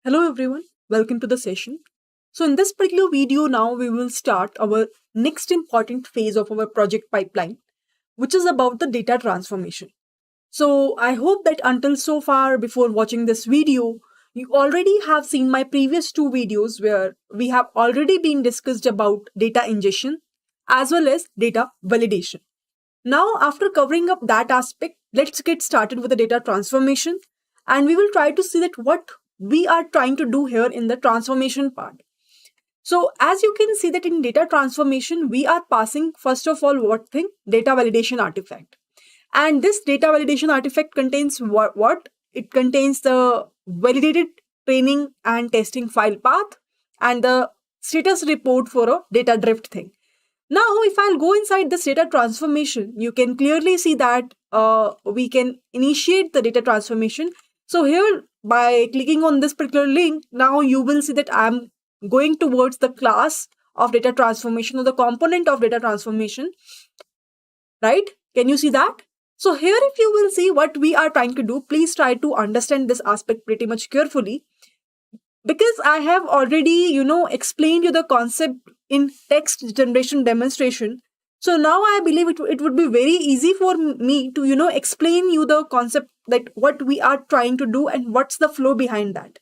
Hello everyone, welcome to the session. So in this particular video now we will start our next important phase of our project pipeline, which is about the data transformation. So I hope that until so far before watching this video, you already have seen my previous two videos where we have already been discussed about data ingestion as well as data validation. Now after covering up that aspect, let's get started with the data transformation and we will try to see that what we are trying to do here in the transformation part. So as you can see that in data transformation, we are passing first of all what thing? Data validation artifact. And this data validation artifact contains what? It contains the validated training and testing file path and the status report for a data drift thing. Now, if I'll go inside this data transformation, you can clearly see that we can initiate the data transformation. So here, by clicking on this particular link, now you will see that I'm going towards the class of data transformation or the component of data transformation, right? Can you see that? So here, if you will see what we are trying to do, please try to understand this aspect pretty much carefully. Because I have already, explained you the concept in text generation demonstration. So now I believe it would be very easy for me to, explain you the concept that what we are trying to do and what's the flow behind that.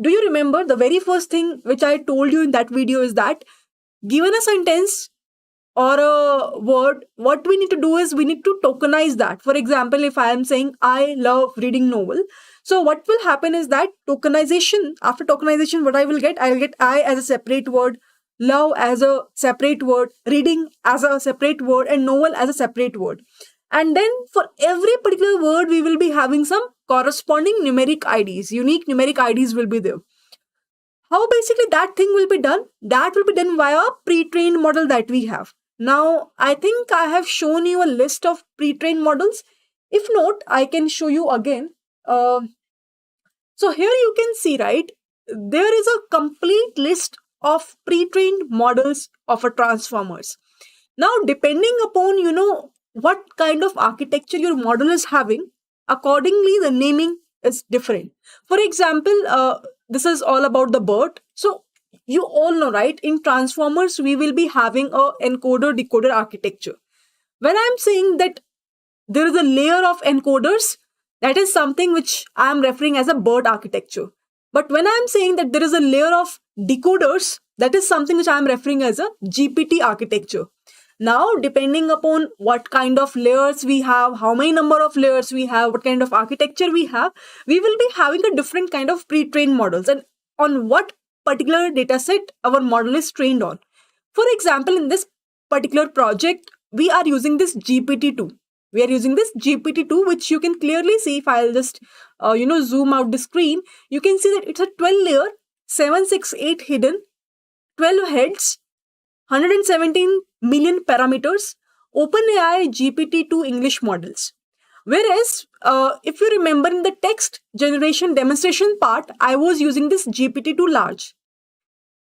Do you remember the very first thing which I told you in that video is that given a sentence or a word, what we need to do is we need to tokenize that. For example, if I am saying I love reading novel, so what will happen is that tokenization, after tokenization, what I'll get I as a separate word, love as a separate word, reading as a separate word, and novel as a separate word. And then for every particular word, we will be having some corresponding numeric IDs, unique numeric IDs will be there. How basically that thing will be done? That will be done via a pre-trained model that we have. Now, I think I have shown you a list of pre-trained models. If not, I can show you again. So here you can see, right, there is a complete list of pre-trained models of a transformers. Now, depending upon, what kind of architecture your model is having, accordingly, the naming is different. For example, this is all about the BERT. So you all know, right, in transformers, we will be having a encoder-decoder architecture. When I'm saying that there is a layer of encoders, that is something which I am referring as a BERT architecture. But when I'm saying that there is a layer of decoders, that is something which I am referring as a GPT architecture. Now, depending upon what kind of layers we have, how many number of layers we have, what kind of architecture we have, we will be having a different kind of pre-trained models and on what particular data set our model is trained on. For example, in this particular project, we are using this GPT-2. We are using this GPT-2, which you can clearly see if I'll just, zoom out the screen. You can see that it's a 12 layer, 768 hidden, 12 heads, 117 million parameters, OpenAI GPT-2 English models. Whereas, if you remember in the text generation demonstration part, I was using this GPT-2 large.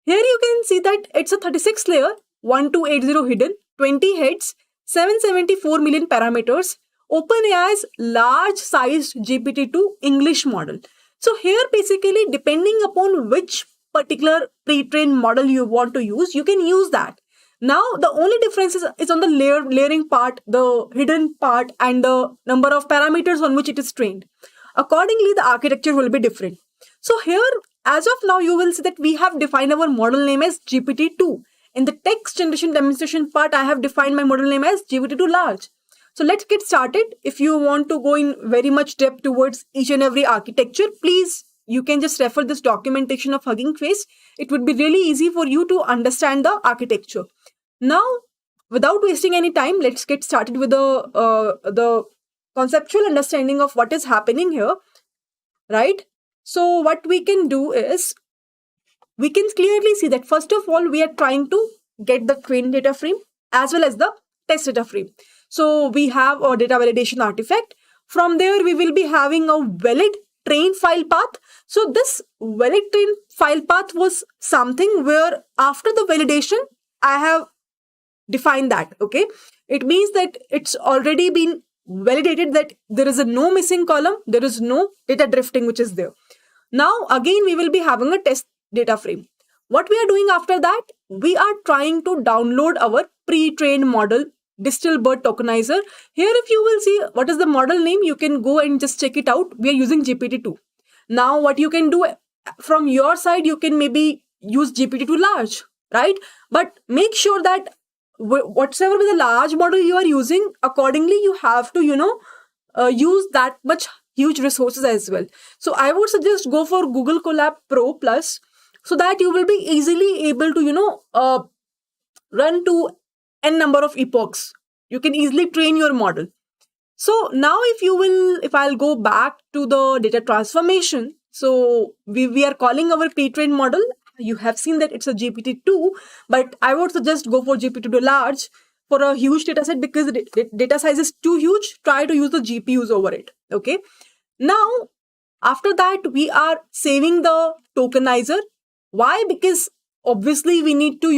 Here you can see that it's a 36 layer, 1280 hidden, 20 heads, 774 million parameters, OpenAI's large-sized GPT-2 English model. So here basically, depending upon which particular pre-trained model you want to use, you can use that. Now, the only difference is on the layering part, the hidden part, and the number of parameters on which it is trained. Accordingly, the architecture will be different. So here, as of now, you will see that we have defined our model name as GPT-2. In the text generation demonstration part, I have defined my model name as GPT-2 large. So let's get started. If you want to go in very much depth towards each and every architecture, please, you can just refer this documentation of Hugging Face. It would be really easy for you to understand the architecture. Now, without wasting any time, let's get started with the conceptual understanding of what is happening here, right? So what we can do is, we can clearly see that first of all, we are trying to get the trained data frame as well as the test data frame. So we have a data validation artifact. From there, we will be having a valid train file path. So this valid train file path was something where after the validation, I have defined that, okay? It means that it's already been validated that there is no missing column, there is no data drifting which is there. Now again we will be having a test data frame. What we are doing after that, we are trying to download our pre-trained model Distilbert tokenizer. Here if you will see what is the model name, you can go and just check it out. We are using GPT-2. Now what you can do from your side, you can maybe use GPT-2 large, right? But make sure that whatever the large model you are using, accordingly you have to use that much huge resources as well. So I would suggest go for Google Colab Pro Plus, so that you will be easily able to run to n number of epochs. You can easily train your model. So now if I'll go back to the data transformation, so we are calling our pre-trained model. You have seen that it's a GPT-2, but I would suggest go for GPT-2 large for a huge data set, because the data size is too huge. Try to use the GPUs over it. Okay. Now, after that, we are saving the tokenizer. Why? Because obviously we need to,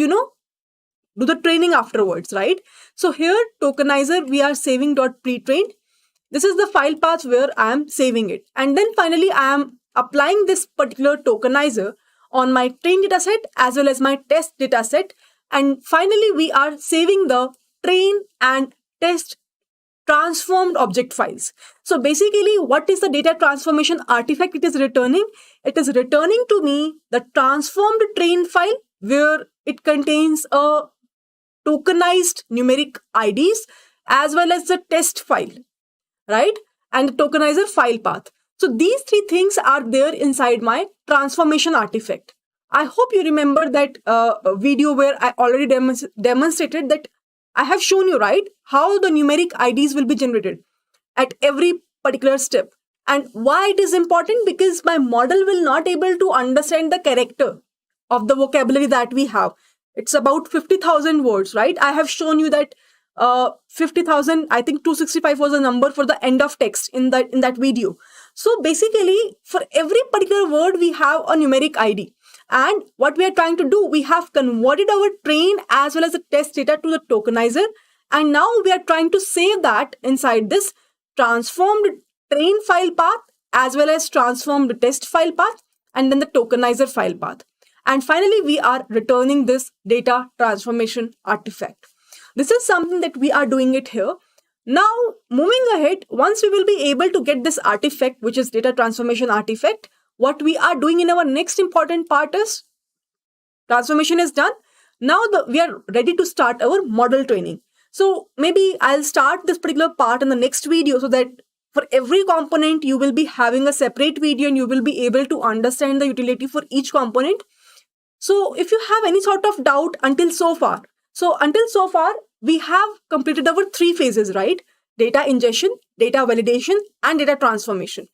do the training afterwards, right? So here, tokenizer, we are saving .pretrained. This is the file path where I am saving it. And then finally, I am applying this particular tokenizer on my train dataset as well as my test dataset. And finally, we are saving the train and test transformed object files. So basically, what is the data transformation artifact it is returning? It is returning to me the transformed train file where it contains a tokenized numeric IDs as well as the test file, right? And the tokenizer file path. So these three things are there inside my transformation artifact. I hope you remember that video where I already demonstrated that I have shown you, right, how the numeric IDs will be generated at every particular step. And why it is important? Because my model will not able to understand the character of the vocabulary that we have. It's about 50,000 words, right? I have shown you that 50,000, I think 265 was the number for the end of text in that video. So basically, for every particular word, we have a numeric ID. And what we are trying to do, we have converted our train as well as the test data to the tokenizer. And now we are trying to save that inside this transformed train file path as well as transformed test file path and then the tokenizer file path. And finally, we are returning this data transformation artifact. This is something that we are doing it here. Now, moving ahead, once we will be able to get this artifact, which is data transformation artifact, what we are doing in our next important part is transformation is done. Now we are ready to start our model training. So maybe I'll start this particular part in the next video so that for every component, you will be having a separate video and you will be able to understand the utility for each component. So if you have any sort of doubt until so far, we have completed our three phases, right? Data ingestion, data validation, and data transformation.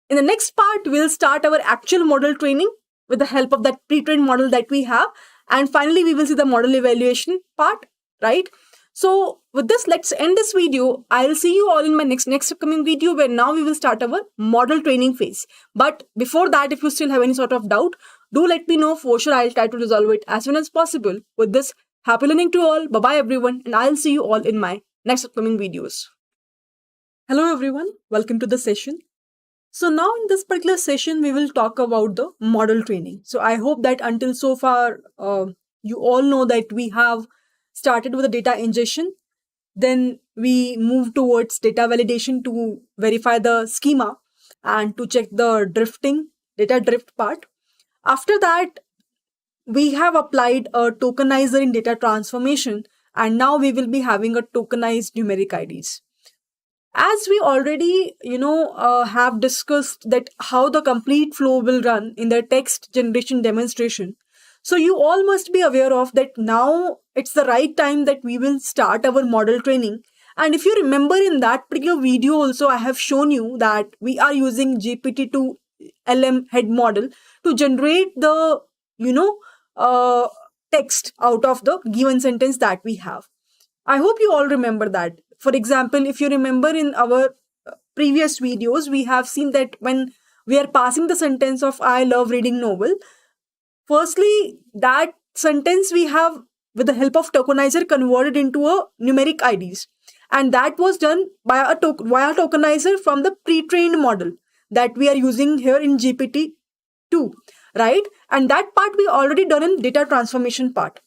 In the next part, we'll start our actual model training with the help of that pre-trained model that we have. And finally, we will see the model evaluation part, right? So with this, let's end this video. I'll see you all in my next upcoming video where now we will start our model training phase. But before that, if you still have any sort of doubt, do let me know. For sure, I'll try to resolve it as soon as possible. With this, happy learning to all. Bye-bye, everyone. And I'll see you all in my next upcoming videos. Hello, everyone. Welcome to the session. So now in this particular session, we will talk about the model training. So I hope that until so far, you all know that we have started with the data ingestion. Then we move towards data validation to verify the schema and to check the data drift part. After that, we have applied a tokenizer in data transformation, and now we will be having a tokenized numeric IDs. As we already, have discussed that how the complete flow will run in the text generation demonstration. So you all must be aware of that now it's the right time that we will start our model training. And if you remember in that particular video also, I have shown you that we are using GPT-2 LM head model to generate the, text out of the given sentence that we have. I hope you all remember that. For example, if you remember in our previous videos, we have seen that when we are passing the sentence of I love reading novel, firstly, that sentence we have with the help of tokenizer converted into a numeric IDs. And that was done by via tokenizer from the pre-trained model that we are using here in GPT GPT-2, right? And that part we already done in data transformation part.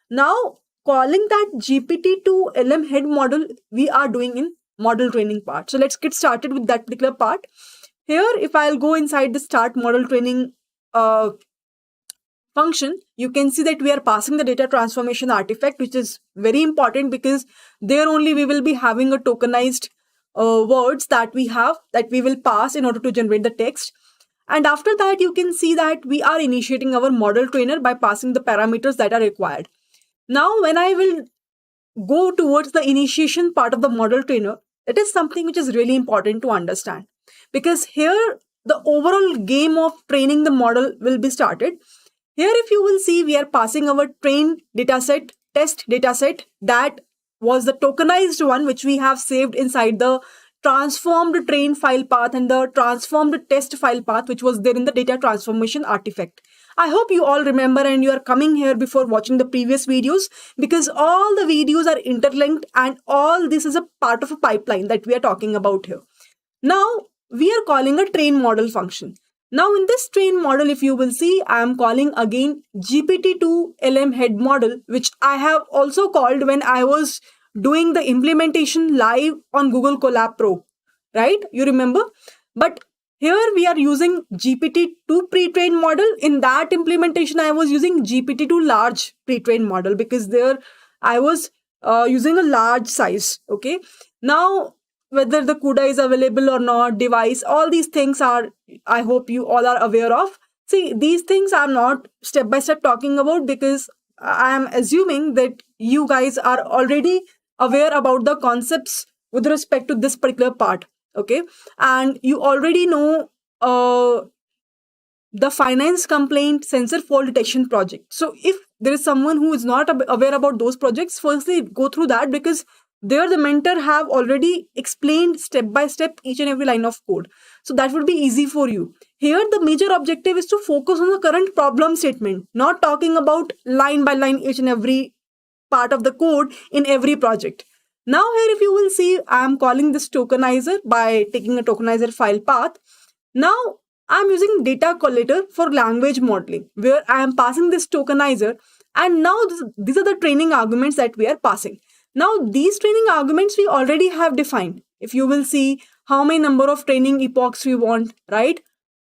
Now, calling that GPT-2 LM head model, we are doing in model training part. So let's get started with that particular part. Here, if I'll go inside the start model training function, you can see that we are passing the data transformation artifact, which is very important because there only we will be having a tokenized words that we will pass in order to generate the text. And after that, you can see that we are initiating our model trainer by passing the parameters that are required. Now, when I will go towards the initiation part of the model trainer, it is something which is really important to understand, because here the overall game of training the model will be started. Here, if you will see, we are passing our train dataset, test dataset, that was the tokenized one which we have saved inside the transformed train file path and the transformed test file path which was there in the data transformation artifact. I hope you all remember and you are coming here before watching the previous videos, because all the videos are interlinked and all this is a part of a pipeline that we are talking about here. Now, we are calling a train model function. Now, in this train model, if you will see, I am calling again GPT-2 LM head model, which I have also called when I was doing the implementation live on Google Colab Pro, right? You remember? But here we are using GPT-2 pre-trained model. In that implementation, I was using GPT-2 large pre-trained model because there I was using a large size. Okay. Now, whether the CUDA is available or not, device, all these things are, I hope you all are aware of. See, these things I'm not step by step talking about because I am assuming that you guys are already aware about the concepts with respect to this particular part. Okay. And you already know the finance complaint sensor fault detection project. So if there is someone who is not aware about those projects, firstly go through that, because there the mentor have already explained step by step each and every line of code. So that would be easy for you. Here the major objective is to focus on the current problem statement, not talking about line by line each and every part of the code in every project. Now here if you will see, I am calling this tokenizer by taking a tokenizer file path. Now I am using data collector for language modeling, where I am passing this tokenizer, and now these are the training arguments that we are passing. Now, these training arguments we already have defined. If you will see how many number of training epochs we want, right?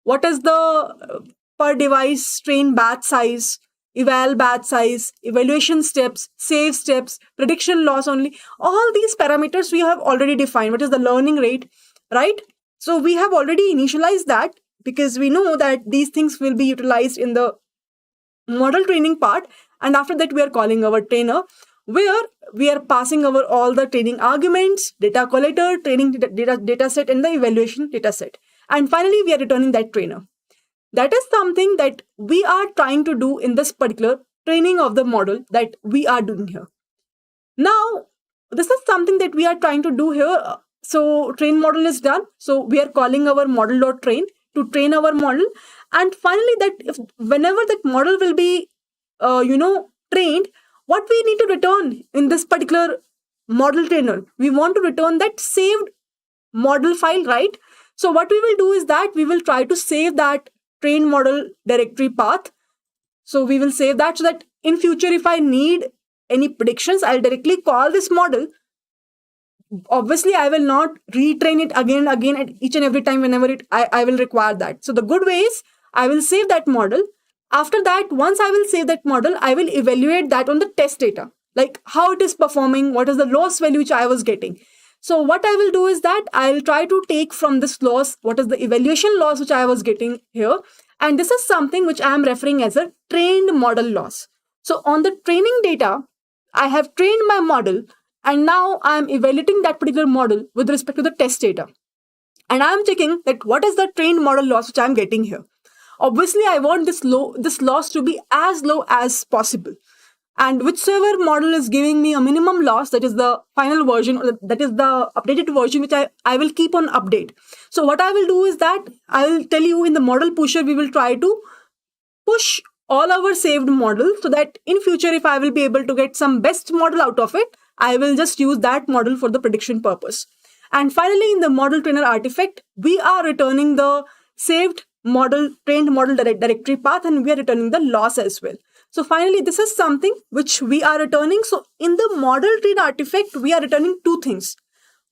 What is the per device train batch size, eval batch size, evaluation steps, save steps, prediction loss only. All these parameters we have already defined. What is the learning rate, right? So we have already initialized that because we know that these things will be utilized in the model training part. And after that, we are calling our trainer, where we are passing over all the training arguments, data collector, training data set, and the evaluation data set. And finally, we are returning that trainer. That is something that we are trying to do in this particular training of the model that we are doing here. Now, this is something that we are trying to do here. So train model is done. So we are calling our model.train to train our model. And finally, that whenever that model will be, trained, what we need to return in this particular model trainer, we want to return that saved model file, right? So what we will do is that we will try to save that train model directory path. So we will save that so that in future, if I need any predictions, I'll directly call this model. Obviously, I will not retrain it again and again at each and every time whenever I will require that. So the good way is I will save that model. After that, once I will save that model, I will evaluate that on the test data, like how it is performing, what is the loss value which I was getting. So what I will do is that I'll try to take from this loss, what is the evaluation loss which I was getting here. And this is something which I am referring as a trained model loss. So on the training data, I have trained my model, and now I am evaluating that particular model with respect to the test data. And I am checking that what is the trained model loss which I am getting here. Obviously, I want this loss to be as low as possible. And whichever model is giving me a minimum loss, that is the final version, or that is the updated version, which I will keep on update. So what I will do is that I will tell you in the model pusher, we will try to push all our saved models so that in future, if I will be able to get some best model out of it, I will just use that model for the prediction purpose. And finally, in the model trainer artifact, we are returning the saved trained model directory path, and we are returning the loss as well. So finally, this is something which we are returning. So in the model train artifact, we are returning two things.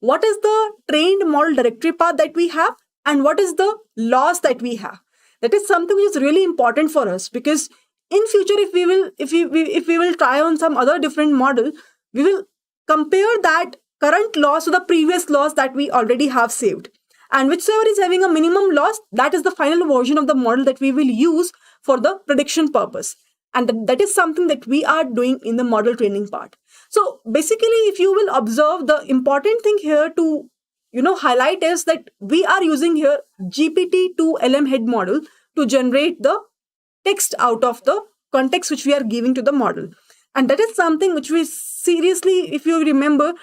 What is the trained model directory path that we have, and what is the loss that we have? That is something which is really important for us, because in future, if we will try on some other different model, we will compare that current loss to the previous loss that we already have saved. And whichever is having a minimum loss, that is the final version of the model that we will use for the prediction purpose. And that is something that we are doing in the model training part. So basically, if you will observe, the important thing here to highlight is that we are using here GPT-2 LM head model to generate the text out of the context which we are giving to the model. And that is something which we seriously, if you remember,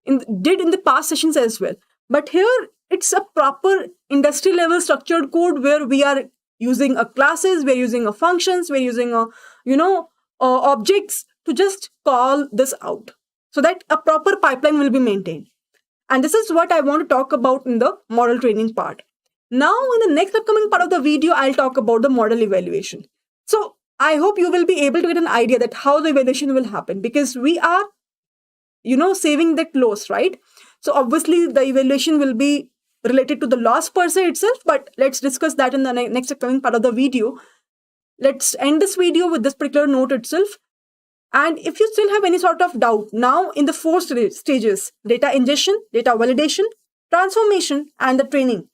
did in the past sessions as well. But here it's a proper industry level structured code where we are using a classes, we're using a functions, we're using a objects to just call this out, so that a proper pipeline will be maintained. And this is what I want to talk about in the model training part. Now in the next upcoming part of the video, I'll talk about the model evaluation. So I hope you will be able to get an idea that how the evaluation will happen, because we are saving that loss, right? So obviously the evaluation will be related to the loss per se itself, but let's discuss that in the next upcoming part of the video. Let's end this video with this particular note itself. And if you still have any sort of doubt, now in the four stages: data ingestion, data validation, transformation, and the training.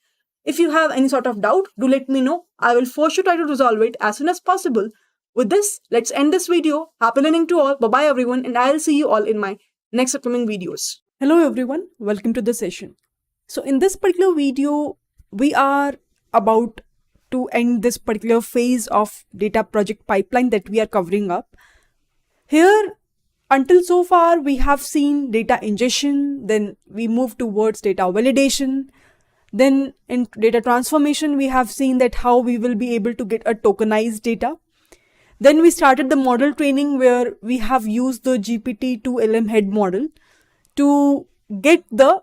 If you have any sort of doubt, do let me know. I will for sure try to resolve it as soon as possible. With this, let's end this video. Happy learning to all. Bye-bye everyone, and I'll see you all in my next upcoming videos. Hello everyone, welcome to the session. So in this particular video, we are about to end this particular phase of data project pipeline that we are covering up. Here, until so far, we have seen data ingestion, then we move towards data validation. Then in data transformation, we have seen that how we will be able to get a tokenized data. Then we started the model training where we have used the GPT-2 LM head model to get the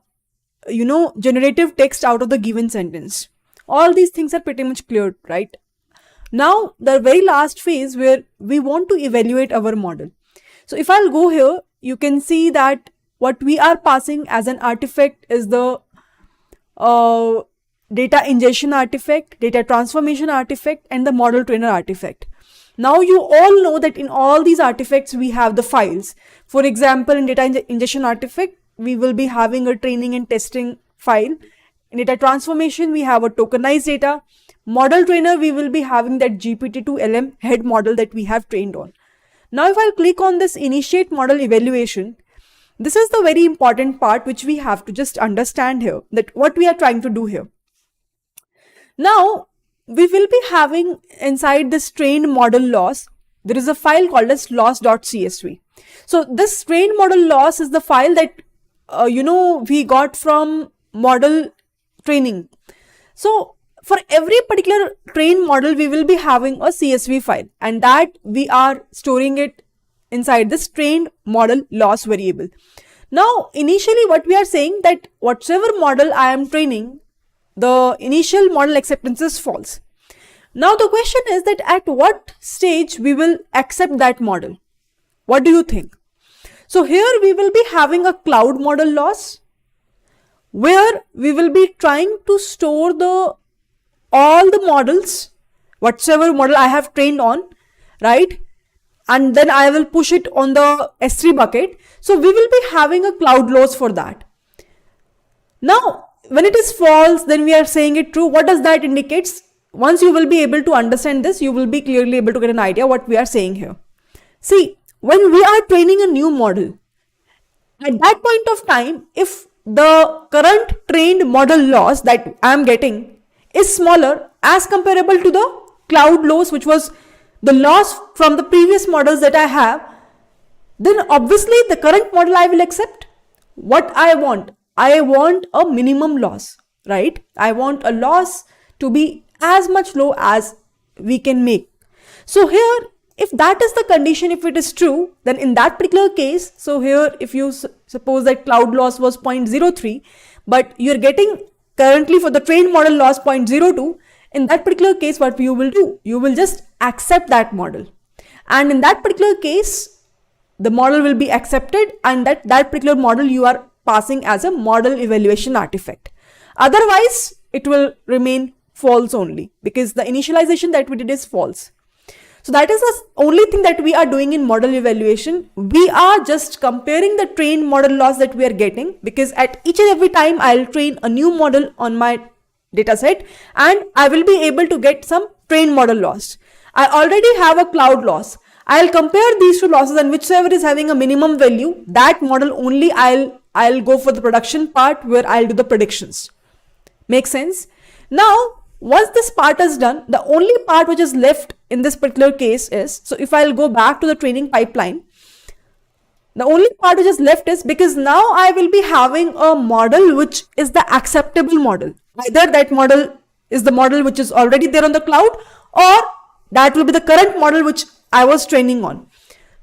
generative text out of the given sentence. All these things are pretty much clear, right? Now the very last phase where we want to evaluate our model. So if I'll go here, you can see that what we are passing as an artifact is the data ingestion artifact, data transformation artifact, and the model trainer artifact. Now you all know that in all these artifacts we have the files. For example, in data ingestion artifact, we will be having a training and testing file. In data transformation, we have a tokenized data. Model trainer, we will be having that GPT-2 LM head model that we have trained on. Now if I click on this initiate model evaluation, this is the very important part which we have to just understand here, that what we are trying to do here. Now we will be having inside this trained model loss, there is a file called as loss.csv. So this trained model loss is the file that we got from model training. So for every particular trained model, we will be having a CSV file, and that we are storing it inside this trained model loss variable. Now, initially what we are saying that whatever model I am training, the initial model acceptance is false. Now the question is that at what stage we will accept that model? What do you think? So here we will be having a cloud model loss where we will be trying to store all the models, whatever model I have trained on, right? And then I will push it on the S3 bucket. So we will be having a cloud loss for that. Now, when it is false, then we are saying it true. What does that indicate? Once you will be able to understand this, you will be clearly able to get an idea what we are saying here. See, when we are training a new model, at that point of time, if the current trained model loss that I am getting is smaller as comparable to the cloud loss, which was the loss from the previous models that I have, then obviously the current model I will accept. What I want a minimum loss, right? I want a loss to be as much low as we can make. So here, if that is the condition, if it is true, then in that particular case, so here if you suppose that cloud loss was 0.03, but you're getting currently for the trained model loss 0.02, In that particular case, what you will do, you will just accept that model. And in that particular case, the model will be accepted, and that particular model you are passing as a model evaluation artifact. Otherwise, it will remain false only, because the initialization that we did is false. So that is the only thing that we are doing in model evaluation. We are just comparing the trained model loss that we are getting, because at each and every time I'll train a new model on my dataset, and I will be able to get some trained model loss. I already have a cloud loss. I'll compare these two losses, and whichever is having a minimum value, that model only I'll go for the production part where I'll do the predictions. Make sense? Now, once this part is done, the only part which is left in this particular case is, so if I'll go back to the training pipeline, the only part which is left is, because now I will be having a model which is the acceptable model. Either that model is the model which is already there on the cloud, or that will be the current model which I was training on.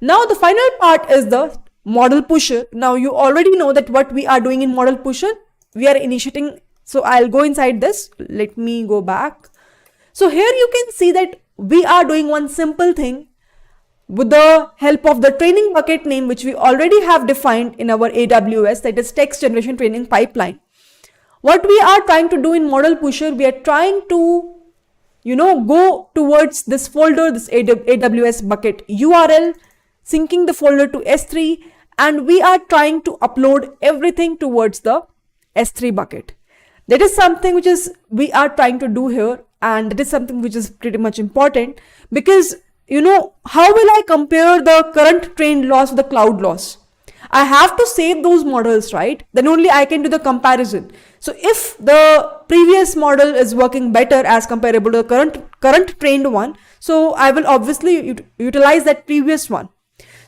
Now the final part is the model pusher. Now you already know that what we are doing in model pusher, we are initiating. So I'll go inside this. Let me go back. So here you can see that we are doing one simple thing with the help of the training bucket name, which we already have defined in our AWS, that is text generation training pipeline. What we are trying to do in model pusher, we are trying to go towards this folder, this AWS bucket URL, syncing the folder to S3, and we are trying to upload everything towards the S3 bucket. That is something which is we are trying to do here, and that is something which is pretty much important, because how will I compare the current trained loss with the cloud loss? I have to save those models, right? Then only I can do the comparison. So if the previous model is working better as comparable to the current trained one, so I will obviously utilize that previous one.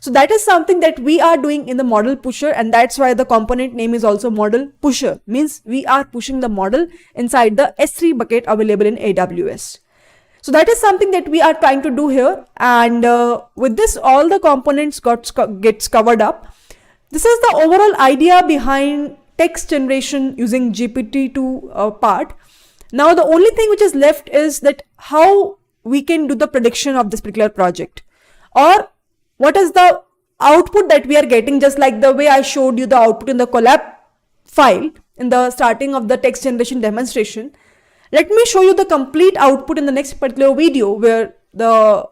So that is something that we are doing in the model pusher, and that's why the component name is also model pusher. Means we are pushing the model inside the S3 bucket available in AWS. So that is something that we are trying to do here, and with this all the components gets covered up. This is the overall idea behind text generation using GPT-2 part. Now the only thing which is left is that how we can do the prediction of this particular project, or what is the output that we are getting, just like the way I showed you the output in the collab file in the starting of the text generation demonstration. Let me show you the complete output in the next particular video, where the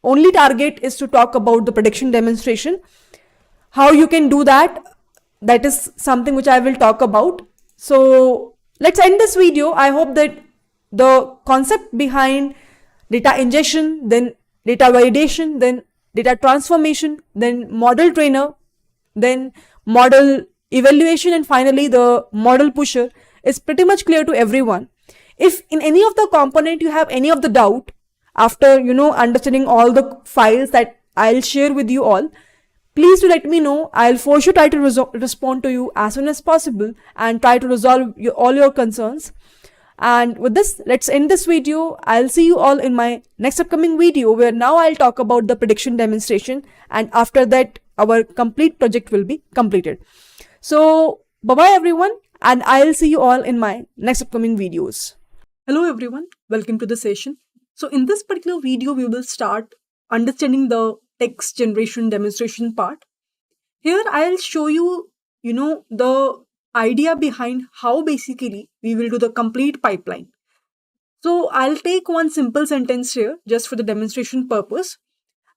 only target is to talk about the prediction demonstration. How you can do that, that is something which I will talk about. So let's end this video. I hope that the concept behind data ingestion, then data validation, then data transformation, then model trainer, then model evaluation, and finally the model pusher is pretty much clear to everyone. If in any of the component you have any of the doubt after understanding all the files that I'll share with you all, please do let me know. I'll for sure try to respond to you as soon as possible and try to resolve all your concerns. And with this, let's end this video. I'll see you all in my next upcoming video, where now I'll talk about the prediction demonstration, and after that our complete project will be completed. So bye bye everyone, and I'll see you all in my next upcoming videos. Hello everyone, welcome to the session. So in this particular video, we will start understanding the text generation demonstration part. Here I'll show you, the idea behind how basically we will do the complete pipeline. So I'll take one simple sentence here just for the demonstration purpose,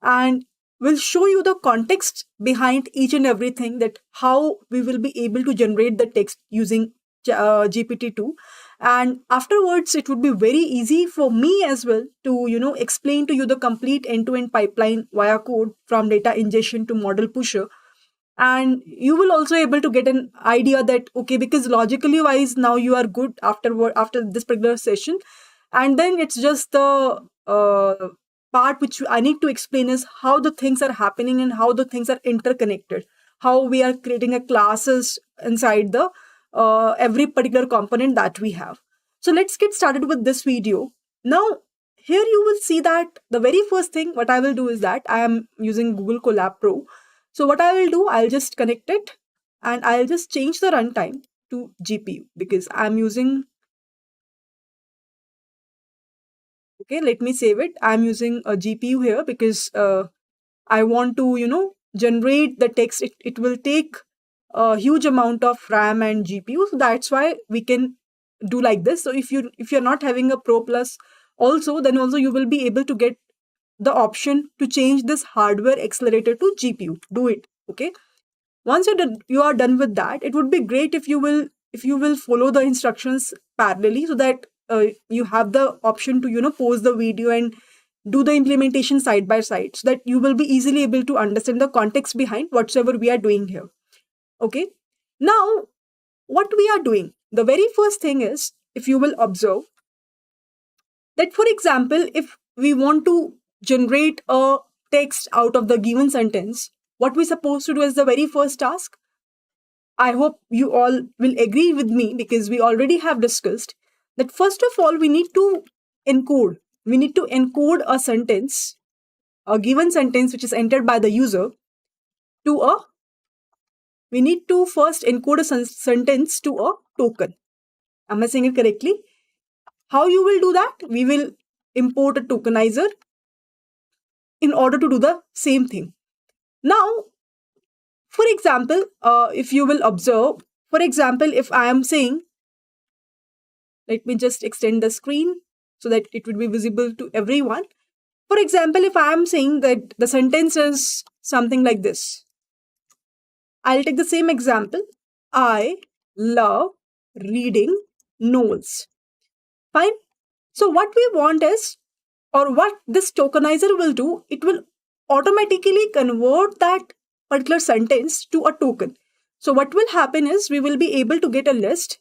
and we'll show you the context behind each and everything, that how we will be able to generate the text using GPT-2. And afterwards, it would be very easy for me as well to, explain to you the complete end-to-end pipeline via code from data ingestion to model pusher. And you will also able to get an idea that, okay, because logically wise, now you are good after this particular session. And then it's just the part which I need to explain is how the things are happening and how the things are interconnected, how we are creating a classes inside the every particular component that we have. So let's get started with this video. Now, here you will see that the very first thing what I will do is that I am using Google Colab Pro. So what I will do, I'll just connect it and I'll just change the runtime to GPU, because I'm using Okay, let me save it. I'm using a GPU here because I want to, generate the text. It will take a huge amount of RAM and GPU. So that's why we can do like this. So if you're not having a Pro Plus also, then also you will be able to get the option to change this hardware accelerator to GPU. Do it. Okay. Once you are done with that, it would be great if you will follow the instructions parallelly, so that you have the option to pause the video and do the implementation side by side, so that you will be easily able to understand the context behind whatsoever we are doing here. Okay. Now, what we are doing, the very first thing is, if you will observe that, for example, if we want to generate a text out of the given sentence, what we're supposed to do is the very first task. I hope you all will agree with me, because we already have discussed that first of all, encode. We need to encode a sentence, a given sentence which is entered by the user, to a, we need to first encode a sentence to a token. Am I saying it correctly? How you will do that? We will import a tokenizer in order to do the same thing. Now, for example, if you will observe, for example, if I am saying, let me just extend the screen so that it would be visible to everyone. For example, if I am saying that the sentence is something like this, I'll take the same example. I love reading novels. Fine. So what we want is, or what this tokenizer will do, it will automatically convert that particular sentence to a token. So what will happen is, we will be able to get a list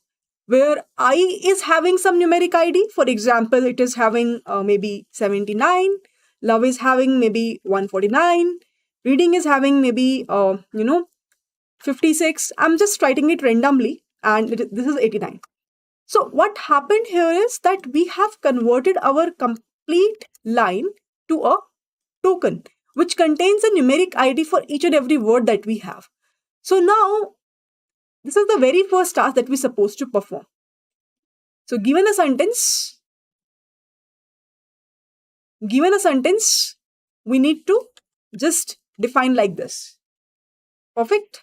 where I is having some numeric ID. For example, it is having maybe 79, love is having maybe 149, reading is having maybe 56. I'm just writing it randomly, and this is 89. So what happened here is that we have converted our complete line to a token, which contains a numeric ID for each and every word that we have. So now, this is the very first task that we're supposed to perform. So given a sentence, we need to just define like this. Perfect.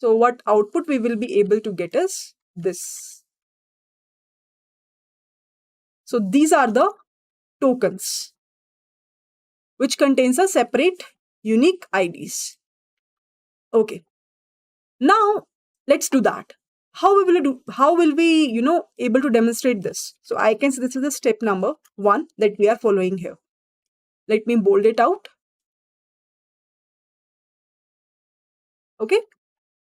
So what output we will be able to get is this. So these are the tokens, which contains a separate unique IDs. Okay. Now let's do that. How will we able to demonstrate this? So I can say this is the step number 1 that we are following here. Let me bold it out. Okay.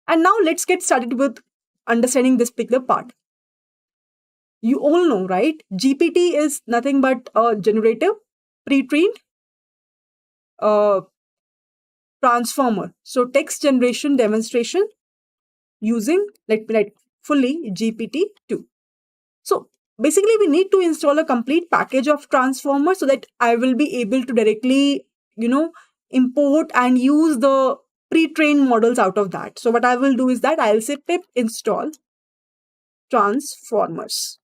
And now let's get started with understanding this particular part. You all know, right? GPT is nothing but a generative, pre-trained transformer. So text generation demonstration using, let me write fully, GPT-2. So basically, we need to install a complete package of transformers so that I will be able to directly, import and use the pre-trained models out of that. So what I will do is that I'll say pip install transformers.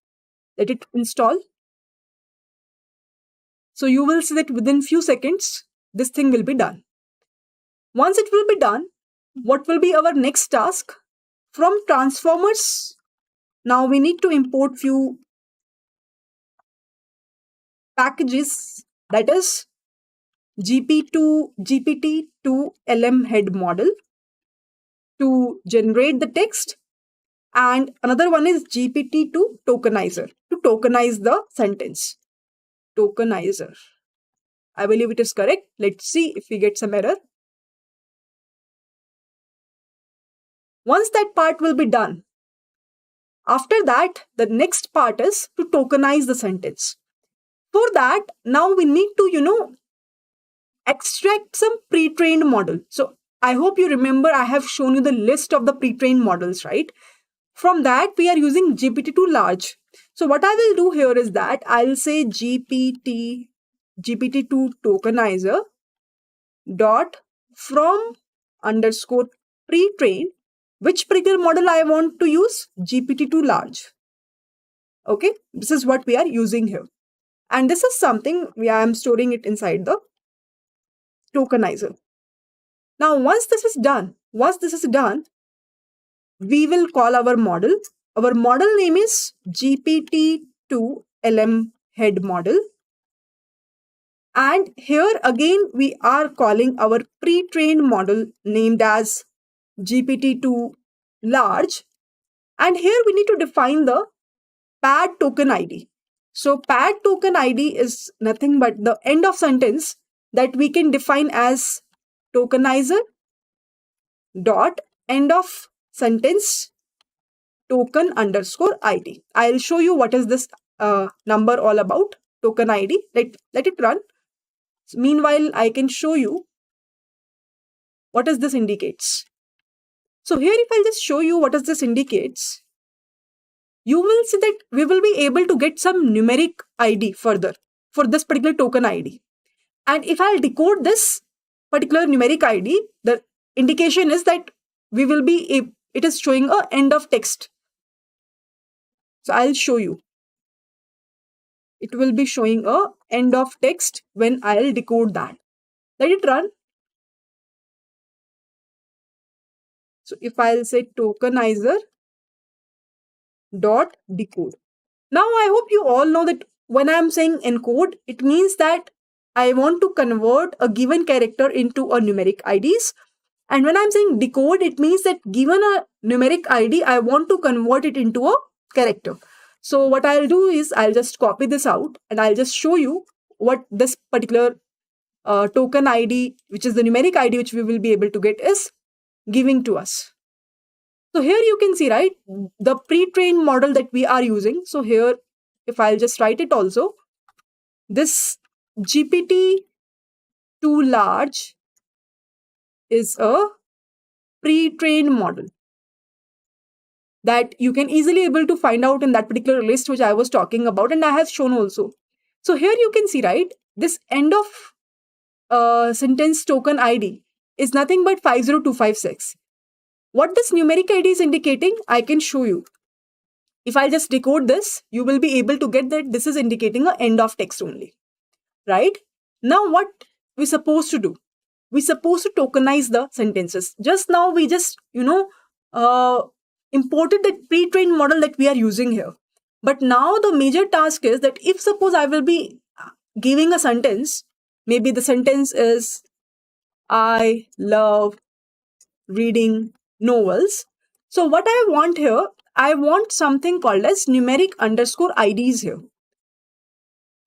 Let it install. So you will see that within few seconds, this thing will be done. Once it will be done, what will be our next task? From transformers, now we need to import few packages, that is GPT-2 LM head model to generate the text, and another one is GPT-2 tokenizer to tokenize the sentence. Tokenizer. I believe it is correct. Let's see if we get some error. Once that part will be done, after that, the next part is to tokenize the sentence. For that, now we need to, extract some pre-trained model. So I hope you remember I have shown you the list of the pre-trained models, right? From that, we are using GPT-2 large. So what I will do here is that I'll say GPT-2 tokenizer dot from underscore pre-trained which particular model I want to use? GPT-2 large. Okay, this is what we are using here. And this is something I am storing it inside the tokenizer. Now, once this is done, we will call our model. Our model name is GPT-2 LM head model. And here again, we are calling our pre-trained model named as GPT-2 large. And here we need to define the pad token ID. So pad token ID is nothing but the end of sentence that we can define as tokenizer dot end of sentence token underscore ID. I'll show you what is this number all about, token ID. Let it run. So meanwhile, I can show you what is this indicates. So here, if I'll just show you what is this indicates, you will see that we will be able to get some numeric ID further for this particular token ID. And if I'll decode this particular numeric ID, the indication is that we will be, it is showing a end of text. So I'll show you. It will be showing a end of text when I'll decode that. Let it run. So if I'll say tokenizer dot decode. Now I hope you all know that when I'm saying encode, it means that I want to convert a given character into a numeric IDs. And when I'm saying decode, it means that given a numeric ID, I want to convert it into a character. So what I'll do is I'll just copy this out and I'll just show you what this particular token ID, which is the numeric ID which we will be able to get, is giving to us. So here you can see, right, the pre-trained model that we are using. So here, if I'll just write it also, this GPT-2 large is a pre-trained model that you can easily able to find out in that particular list which I was talking about, and I have shown also. So here you can see, right, this end of sentence token ID is nothing but 50256. What this numeric ID is indicating, I can show you. If I just decode this, you will be able to get that this is indicating an end of text only, right? Now what we're supposed to do? We're supposed to tokenize the sentences. Just now we just, imported the pre-trained model that we are using here. But now the major task is that if suppose I will be giving a sentence, maybe the sentence is, I love reading novels. So what I want here, I want something called as numeric underscore IDs here.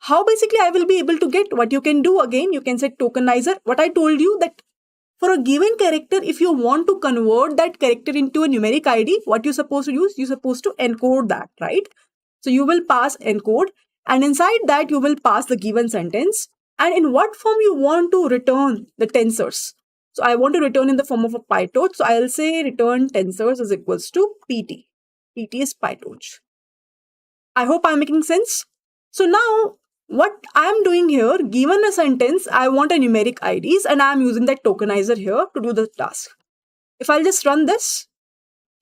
How basically I will be able to get? What you can do again, you can say tokenizer. What I told you that for a given character, if you want to convert that character into a numeric ID, what you're supposed to use? You're supposed to encode that, right? So you will pass encode, and inside that you will pass the given sentence, and in what form you want to return the tensors. So I want to return in the form of a PyTorch. So I'll say return tensors is equals to PT. PT is PyTorch. I hope I'm making sense. So now what I'm doing here, given a sentence, I want a numeric IDs and I'm using that tokenizer here to do the task. If I'll just run this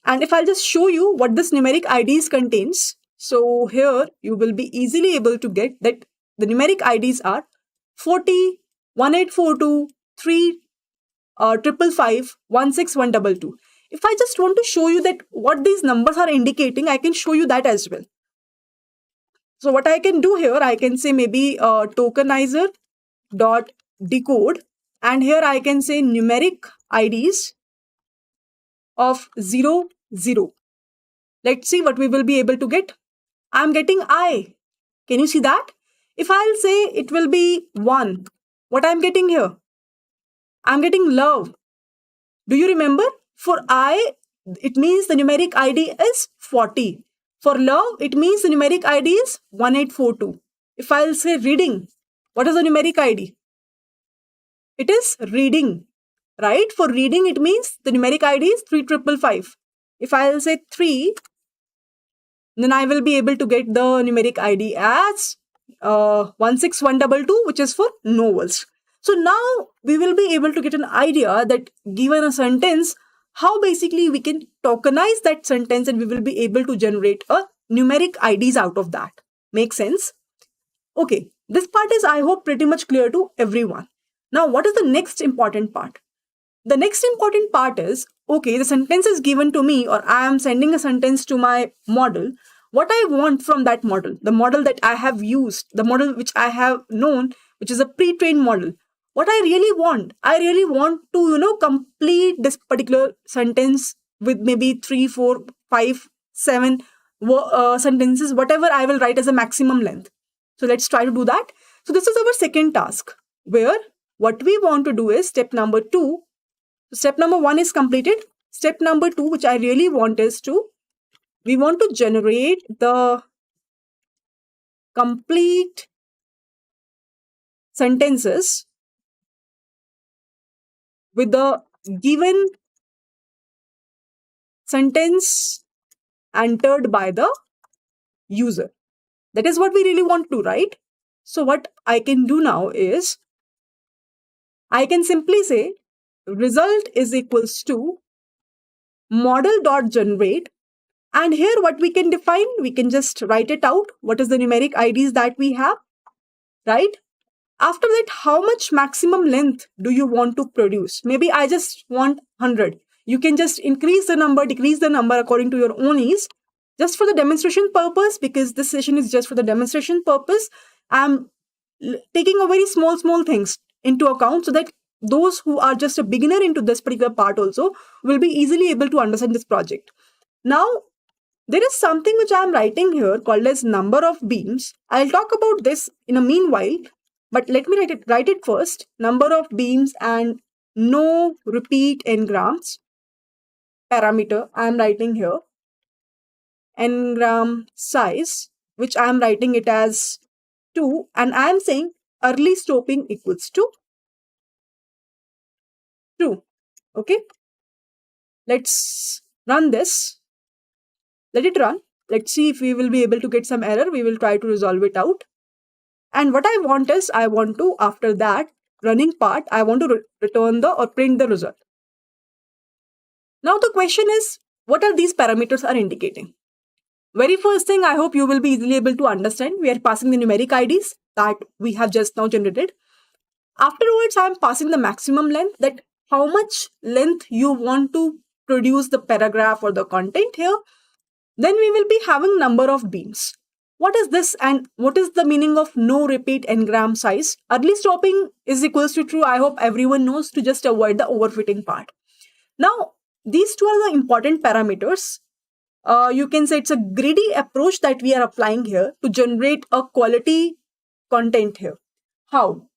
and if I'll just show you what this numeric IDs contains. So here you will be easily able to get that the numeric IDs are 40, 1842, 3, 555, 16122. If I just want to show you that what these numbers are indicating, I can show you that as well. So what I can do here, I can say maybe tokenizer dot decode, and here I can say numeric IDs of 0, 0. Let's see what we will be able to get. I'm getting I. Can you see that? If I'll say it will be 1, what I'm getting here? I'm getting love. Do you remember? For I, it means the numeric ID is 40. For love, it means the numeric ID is 1842. If I'll say reading, what is the numeric ID? It is reading, right? For reading, it means the numeric ID is 3555. If I'll say 3, then I will be able to get the numeric ID as 16122, which is for novels. So now we will be able to get an idea that given a sentence, how basically we can tokenize that sentence and we will be able to generate a numeric IDs out of that. Make sense? Okay, this part is, I hope, pretty much clear to everyone. Now, what is the next important part? The next important part is, okay, the sentence is given to me, or I am sending a sentence to my model. What I want from that model, the model that I have used, the model which I have known, which is a pre-trained model. What I really want to, complete this particular sentence with maybe 3, 4, 5, 7 sentences, whatever I will write as a maximum length. So let's try to do that. So this is our second task, where what we want to do is step number 2. Step number 1 is completed. Step number 2, which I really want, is we want to generate the complete sentences with the given sentence entered by the user. That is what we really want to, right? So what I can do now is, I can simply say result is equals to model.generate. And here what we can define, we can just write it out. What is the numeric IDs that we have, right? After that, how much maximum length do you want to produce? Maybe I just want 100. You can just increase the number, decrease the number according to your own ease. Just for the demonstration purpose, because this session is just for the demonstration purpose, I'm taking a very small things into account so that those who are just a beginner into this particular part also will be easily able to understand this project. Now, there is something which I am writing here called as number of beams. I'll talk about this in a meanwhile, but let me write it first. Number of beams and no repeat n-grams parameter I am writing here. N-gram size, which I am writing it as 2, and I am saying early stopping equals to 2. Okay, let's run this. Let it run. Let's see if we will be able to get some error. We will try to resolve it out. And what I want is, I want to, after that running part, I want to return or print the result. Now the question is, what are these parameters are indicating? Very first thing, I hope you will be easily able to understand. We are passing the numeric IDs that we have just now generated. Afterwards, I am passing the maximum length, that how much length you want to produce the paragraph or the content here. Then we will be having number of beams. What is this and what is the meaning of no repeat n-gram size? Early stopping is equals to true. I hope everyone knows, to just avoid the overfitting part. Now, these two are the important parameters. You can say it's a greedy approach that we are applying here to generate a quality content here. How?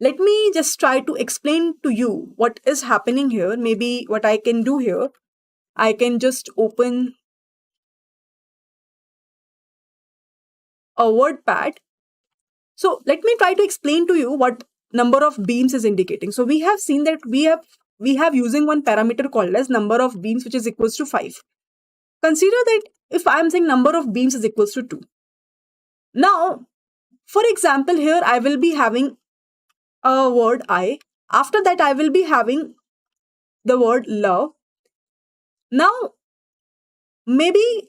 Let me just try to explain to you what is happening here. Maybe what I can do here, I can just open a WordPad. So let me try to explain to you what number of beams is indicating. So we have seen that we have using one parameter called as number of beams, which is equals to 5. Consider that if I am saying number of beams is equals to 2. Now, for example, here I will be having a word I. After that, I will be having the word love. Now, maybe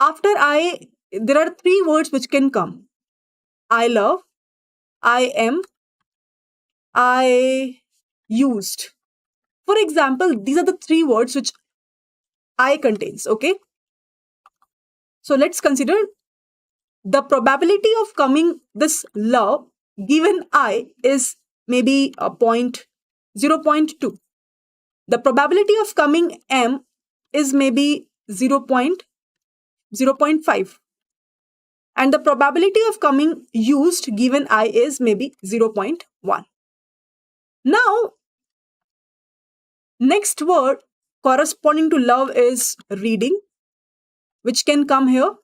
after I, there are 3 words which can come. I love, I am, I used. For example, these are the 3 words which I contains, okay? So let's consider the probability of coming this love given I is maybe a 0.2. The probability of coming M is maybe 0.5. And the probability of coming used given I is maybe 0.1. Now, next word corresponding to love is reading, which can come here,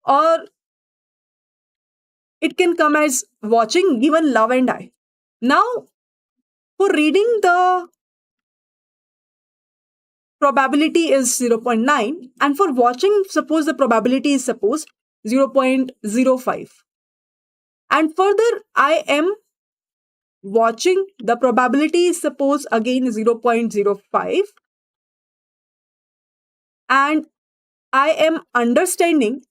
or it can come as watching given love and I. Now, for reading, the probability is 0.9, and for watching, suppose the probability is 0.05. And further, I am watching, the probability is suppose again 0.05, and I am understanding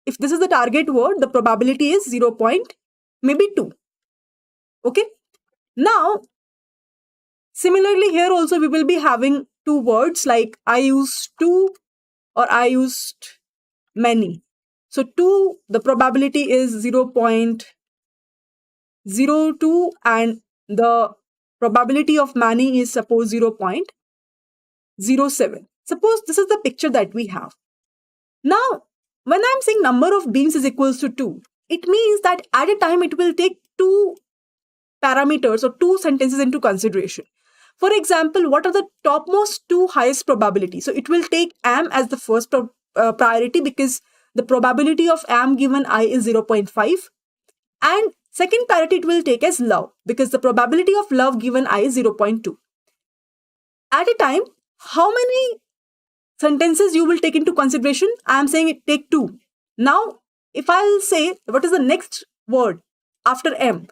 if this is the target word, the probability is 0. Maybe 2. Okay. Now, similarly here also we will be having two words like I used two or I used many. So 2, the probability is 0.02 and the probability of many is suppose 0.07. Suppose this is the picture that we have. Now, when I'm saying number of beams is equals to 2, it means that at a time it will take two parameters or two sentences into consideration. For example, what are the topmost two highest probability? So it will take am as the first priority because the probability of am given I is 0.5, and second priority it will take as love because the probability of love given I is 0.2. At a time, how many sentences you will take into consideration? I am saying it take 2. Now, if I'll say what is the next word after M?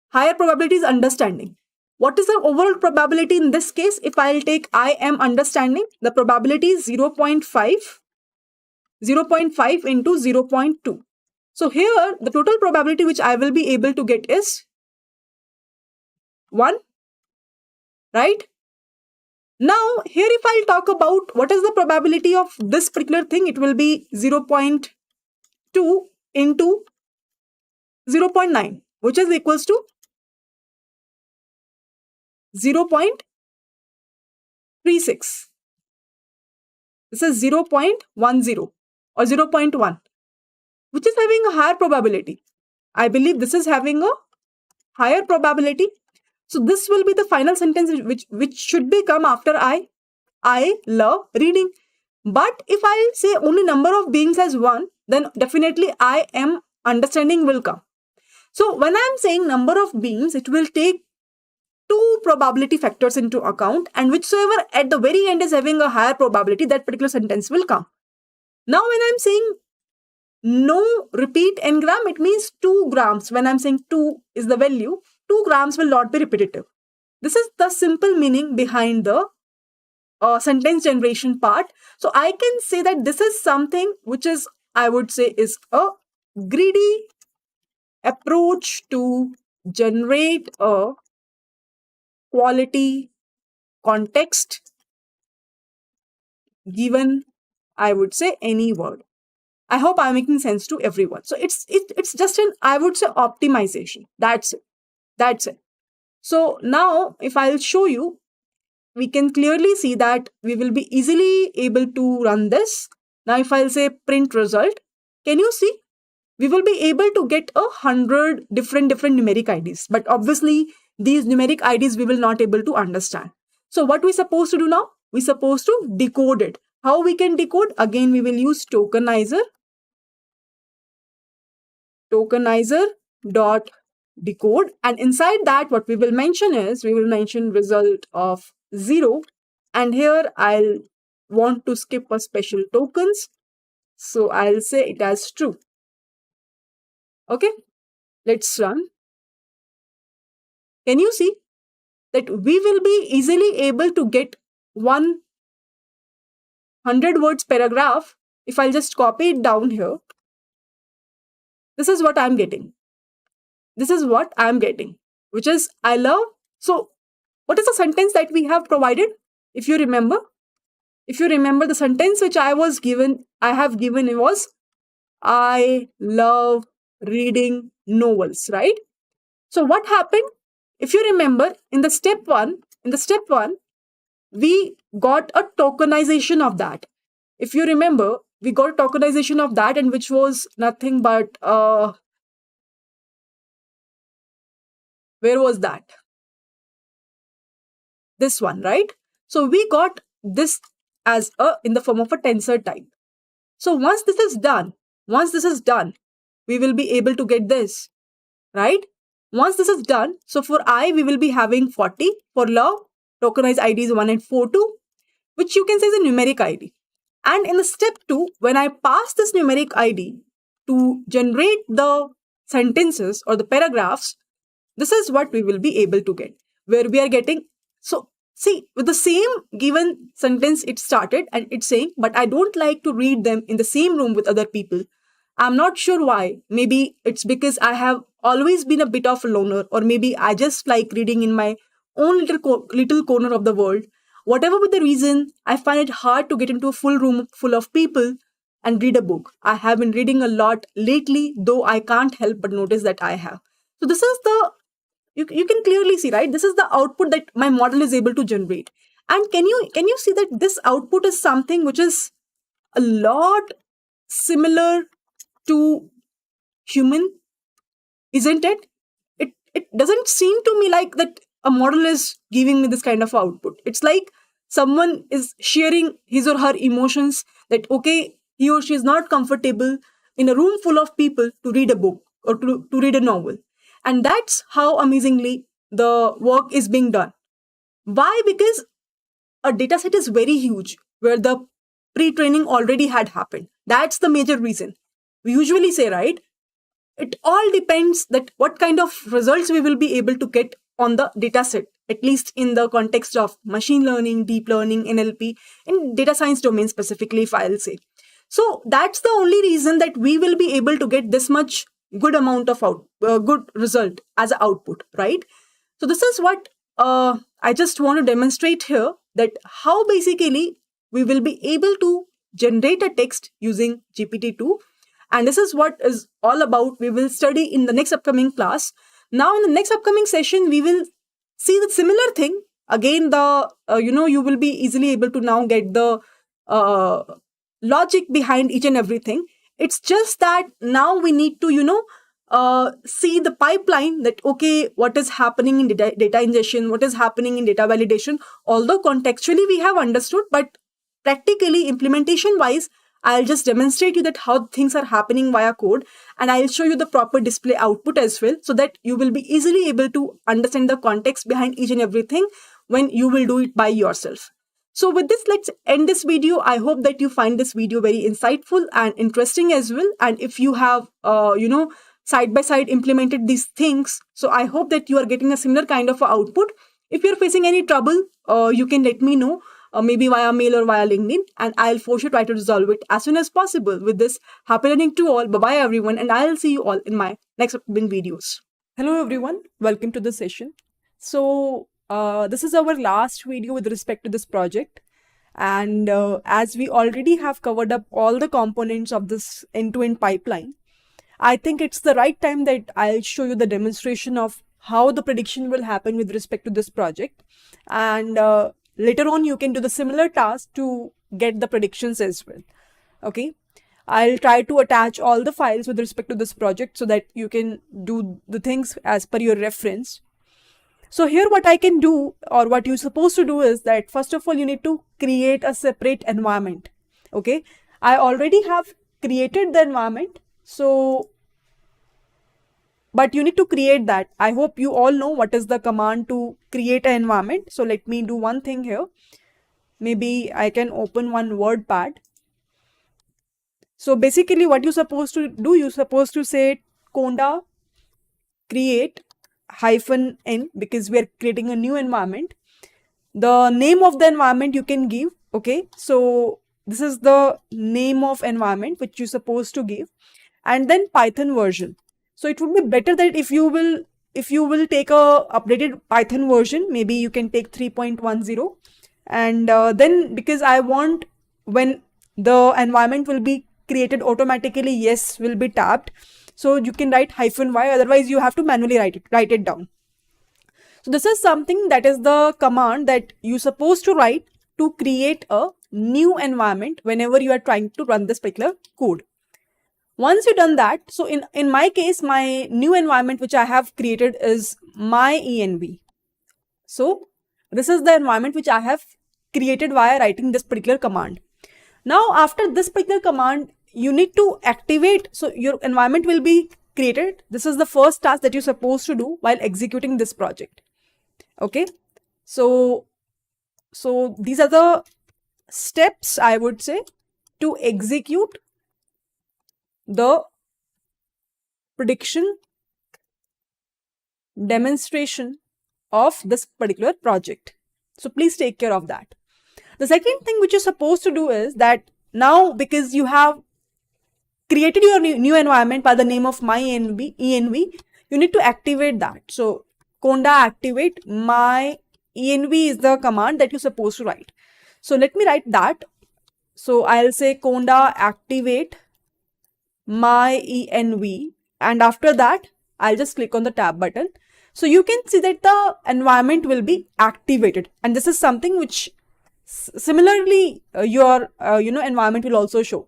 Higher probability is understanding. What is the overall probability in this case? If I'll take I am understanding, the probability is 0.5 into 0.2. So here the total probability which I will be able to get is 1, right? Now here if I'll talk about what is the probability of this particular thing, it will be 0.2 into 0.9, which is equals to 0.36. This is 0.10 or 0.1, which is having a higher probability. I believe this is having a higher probability. So this will be the final sentence which should be come after I love reading. But if I say only number of beings as 1, then definitely I am understanding will come. So when I am saying number of beings, it will take two probability factors into account, and whichsoever at the very end is having a higher probability, that particular sentence will come. Now when I'm saying no repeat n-gram, it means 2 grams. When I'm saying 2 is the value, 2 grams will not be repetitive. This is the simple meaning behind the sentence generation part. So I can say that this is something which is, I would say, is a greedy approach to generate a quality context given, I would say, any word. I hope I'm making sense to everyone. So it's just an, I would say, optimization. That's it. So now if I'll show you, we can clearly see that we will be easily able to run this. Now if I'll say print result, can you see? We will be able to get 100 different numeric IDs. But obviously, these numeric IDs we will not able to understand. So what we supposed to do now? We supposed to decode it. How we can decode? Again, we will use tokenizer dot decode, and inside that what we will mention is we will mention result of 0, and here I'll want to skip a special tokens, so I'll say it as true. Okay, let's run. Can you see that we will be easily able to get 100 words paragraph? If I'll just copy it down here, this is what I'm getting. This is what I'm getting, which is I love. So what is the sentence that we have provided? If you remember the sentence which I have given, it was I love reading novels, right? So what happened? If you remember, in the step one, we got a tokenization of that. If you remember, we got a tokenization of that, and which was nothing but where was that? This one, right? So we got this as in the form of a tensor type. So once this is done, we will be able to get this, right? Once this is done, so for I, we will be having 40. For love, tokenized ID is 1 and 4, 2, which you can say is a numeric ID. And in the step 2, when I pass this numeric ID to generate the sentences or the paragraphs, This is what we will be able to get, where we are getting. So see, with the same given sentence, it started and it's saying, but I don't like to read them in the same room with other people. I'm not sure why. Maybe it's because I have always been a bit of a loner, or maybe I just like reading in my own little corner of the world. Whatever be the reason, I find it hard to get into a full room full of people and read a book. I have been reading a lot lately, though I can't help but notice that I have. So this is the, you can clearly see, right? This is the output that my model is able to generate. And can you see that this output is something which is a lot similar to human, isn't it? It doesn't seem to me like that a model is giving me this kind of output. It's like someone is sharing his or her emotions, that okay, he or she is not comfortable in a room full of people to read a book or to read a novel. And that's how amazingly the work is being done. Why? Because a dataset is very huge, where the pre-training already had happened. That's the major reason. We usually say, right, it all depends that what kind of results we will be able to get on the data set, at least in the context of machine learning, deep learning, NLP, in data science domain specifically, if I'll say. So that's the only reason that we will be able to get this much good amount of good result as an output, right? So this is what I just want to demonstrate here, that how basically we will be able to generate a text using GPT-2. And this is what is all about. We will study in the next upcoming class. Now in the next upcoming session, we will see the similar thing. Again, the you will be easily able to now get the uh, logic behind each and everything. It's just that now we need to see the pipeline, that okay, what is happening in data ingestion, what is happening in data validation. Although contextually we have understood, but practically implementation wise, I'll just demonstrate you that how things are happening via code, and I'll show you the proper display output as well, so that you will be easily able to understand the context behind each and everything when you will do it by yourself. So with this, let's end this video. I hope that you find this video very insightful and interesting as well. And if you have, side by side implemented these things, so I hope that you are getting a similar kind of output. If you're facing any trouble, you can let me know, maybe via mail or via LinkedIn, and I'll for sure try to resolve it as soon as possible. With this, happy learning to all. Bye-bye, everyone, and I'll see you all in my next upcoming videos. Hello, everyone. Welcome to the session. So, this is our last video with respect to this project. And as we already have covered up all the components of this end-to-end pipeline, I think it's the right time that I'll show you the demonstration of how the prediction will happen with respect to this project. And later on, you can do the similar task to get the predictions as well. Okay. I'll try to attach all the files with respect to this project so that you can do the things as per your reference. So here what I can do, or what you're supposed to do, is that first of all, you need to create a separate environment. Okay. I already have created the environment. So, but you need to create that. I hope you all know what is the command to create an environment. So let me do one thing here. Maybe I can open one WordPad. So basically what you're supposed to do, you're supposed to say conda create -n, because we are creating a new environment. The name of the environment you can give. Okay. So this is the name of environment which you're supposed to give, and then Python version. So it would be better that if you will take a updated Python version, maybe you can take 3.10, and then, because I want when the environment will be created automatically, yes will be tapped. So you can write -y, otherwise you have to manually write it down. So this is something that is the command that you're supposed to write to create a new environment whenever you are trying to run this particular code. Once you've done that, so in my case, my new environment which I have created is my env. So this is the environment which I have created via writing this particular command. Now after this particular command, you need to activate, so your environment will be created. This is the first task that you're supposed to do while executing this project. Okay, so these are the steps, I would say, to execute the prediction demonstration of this particular project. So please take care of that. The second thing which you're supposed to do is that now, because you have created your new environment by the name of my env, you need to activate that. So conda activate my env is the command that you're supposed to write. So let me write that. So I'll say conda activate my env, and after that I'll just click on the tab button. So you can see that the environment will be activated, and this is something which similarly your environment will also show.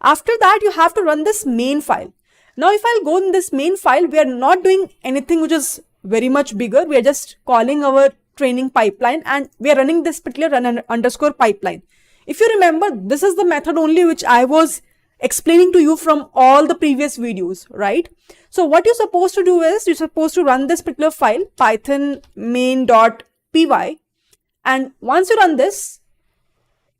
After that, you have to run this main file. Now if I'll go in this main file, we are not doing anything which is very much bigger. We are just calling our training pipeline, and we are running this particular run underscore pipeline. If you remember, this is the method only which I was explaining to you from all the previous videos, right? So what you're supposed to do is you're supposed to run this particular file, python main.py, and once you run this,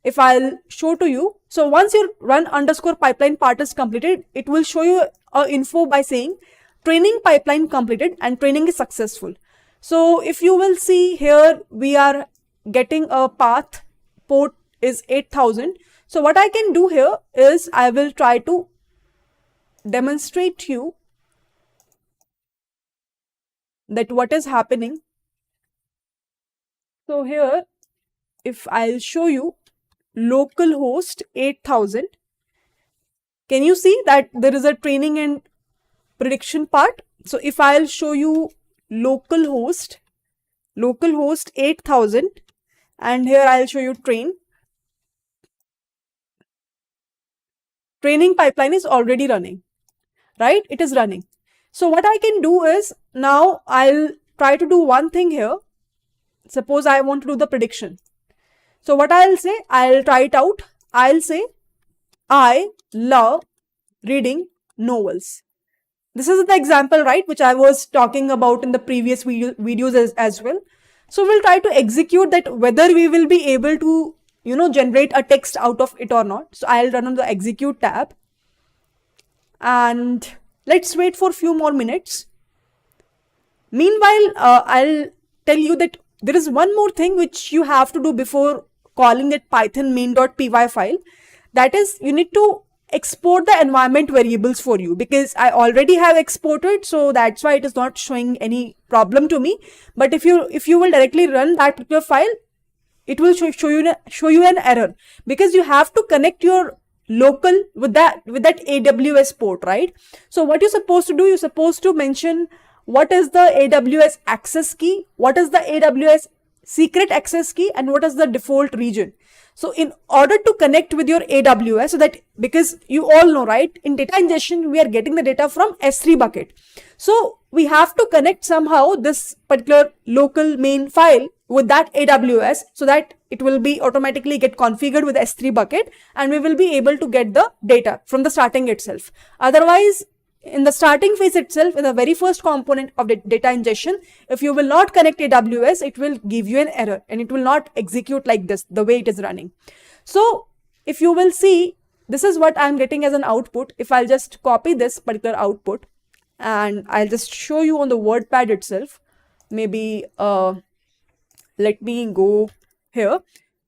if I'll show to you, so once your run underscore pipeline part is completed, it will show you a info by saying training pipeline completed and training is successful. So if you will see here, we are getting a path, port is 8000. So what I can do here is I will try to demonstrate to you that what is happening. So here, if I'll show you localhost 8000, can you see that there is a training and prediction part? So if I'll show you localhost 8000, and here I'll show you training pipeline is already running, right? It is running. So what I can do is now I'll try to do one thing here. Suppose I want to do the prediction. So what I'll say, I'll try it out. I'll say, I love reading novels. This is the example, right, which I was talking about in the previous videos as well. So we'll try to execute that, whether we will be able to, generate a text out of it or not. So I'll run on the execute tab, and let's wait for a few more minutes. Meanwhile, I'll tell you that there is one more thing which you have to do before calling that python main.py file. That is, you need to export the environment variables for you, because I already have exported, so that's why it is not showing any problem to me. But if you will directly run that particular file, it will show you an error, because you have to connect your local with that AWS port, right? So what you're supposed to do, you're supposed to mention what is the AWS access key, what is the AWS secret access key, and what is the default region. So in order to connect with your AWS, so that, because you all know, right, in data ingestion, we are getting the data from S3 bucket. So we have to connect somehow this particular local main file with that AWS, so that it will be automatically get configured with S3 bucket, and we will be able to get the data from the starting itself. Otherwise, in the starting phase itself, in the very first component of the data ingestion, if you will not connect AWS, it will give you an error and it will not execute like this, the way it is running. So if you will see, this is what I'm getting as an output. If I'll just copy this particular output and I'll just show you on the WordPad itself, maybe let me go here.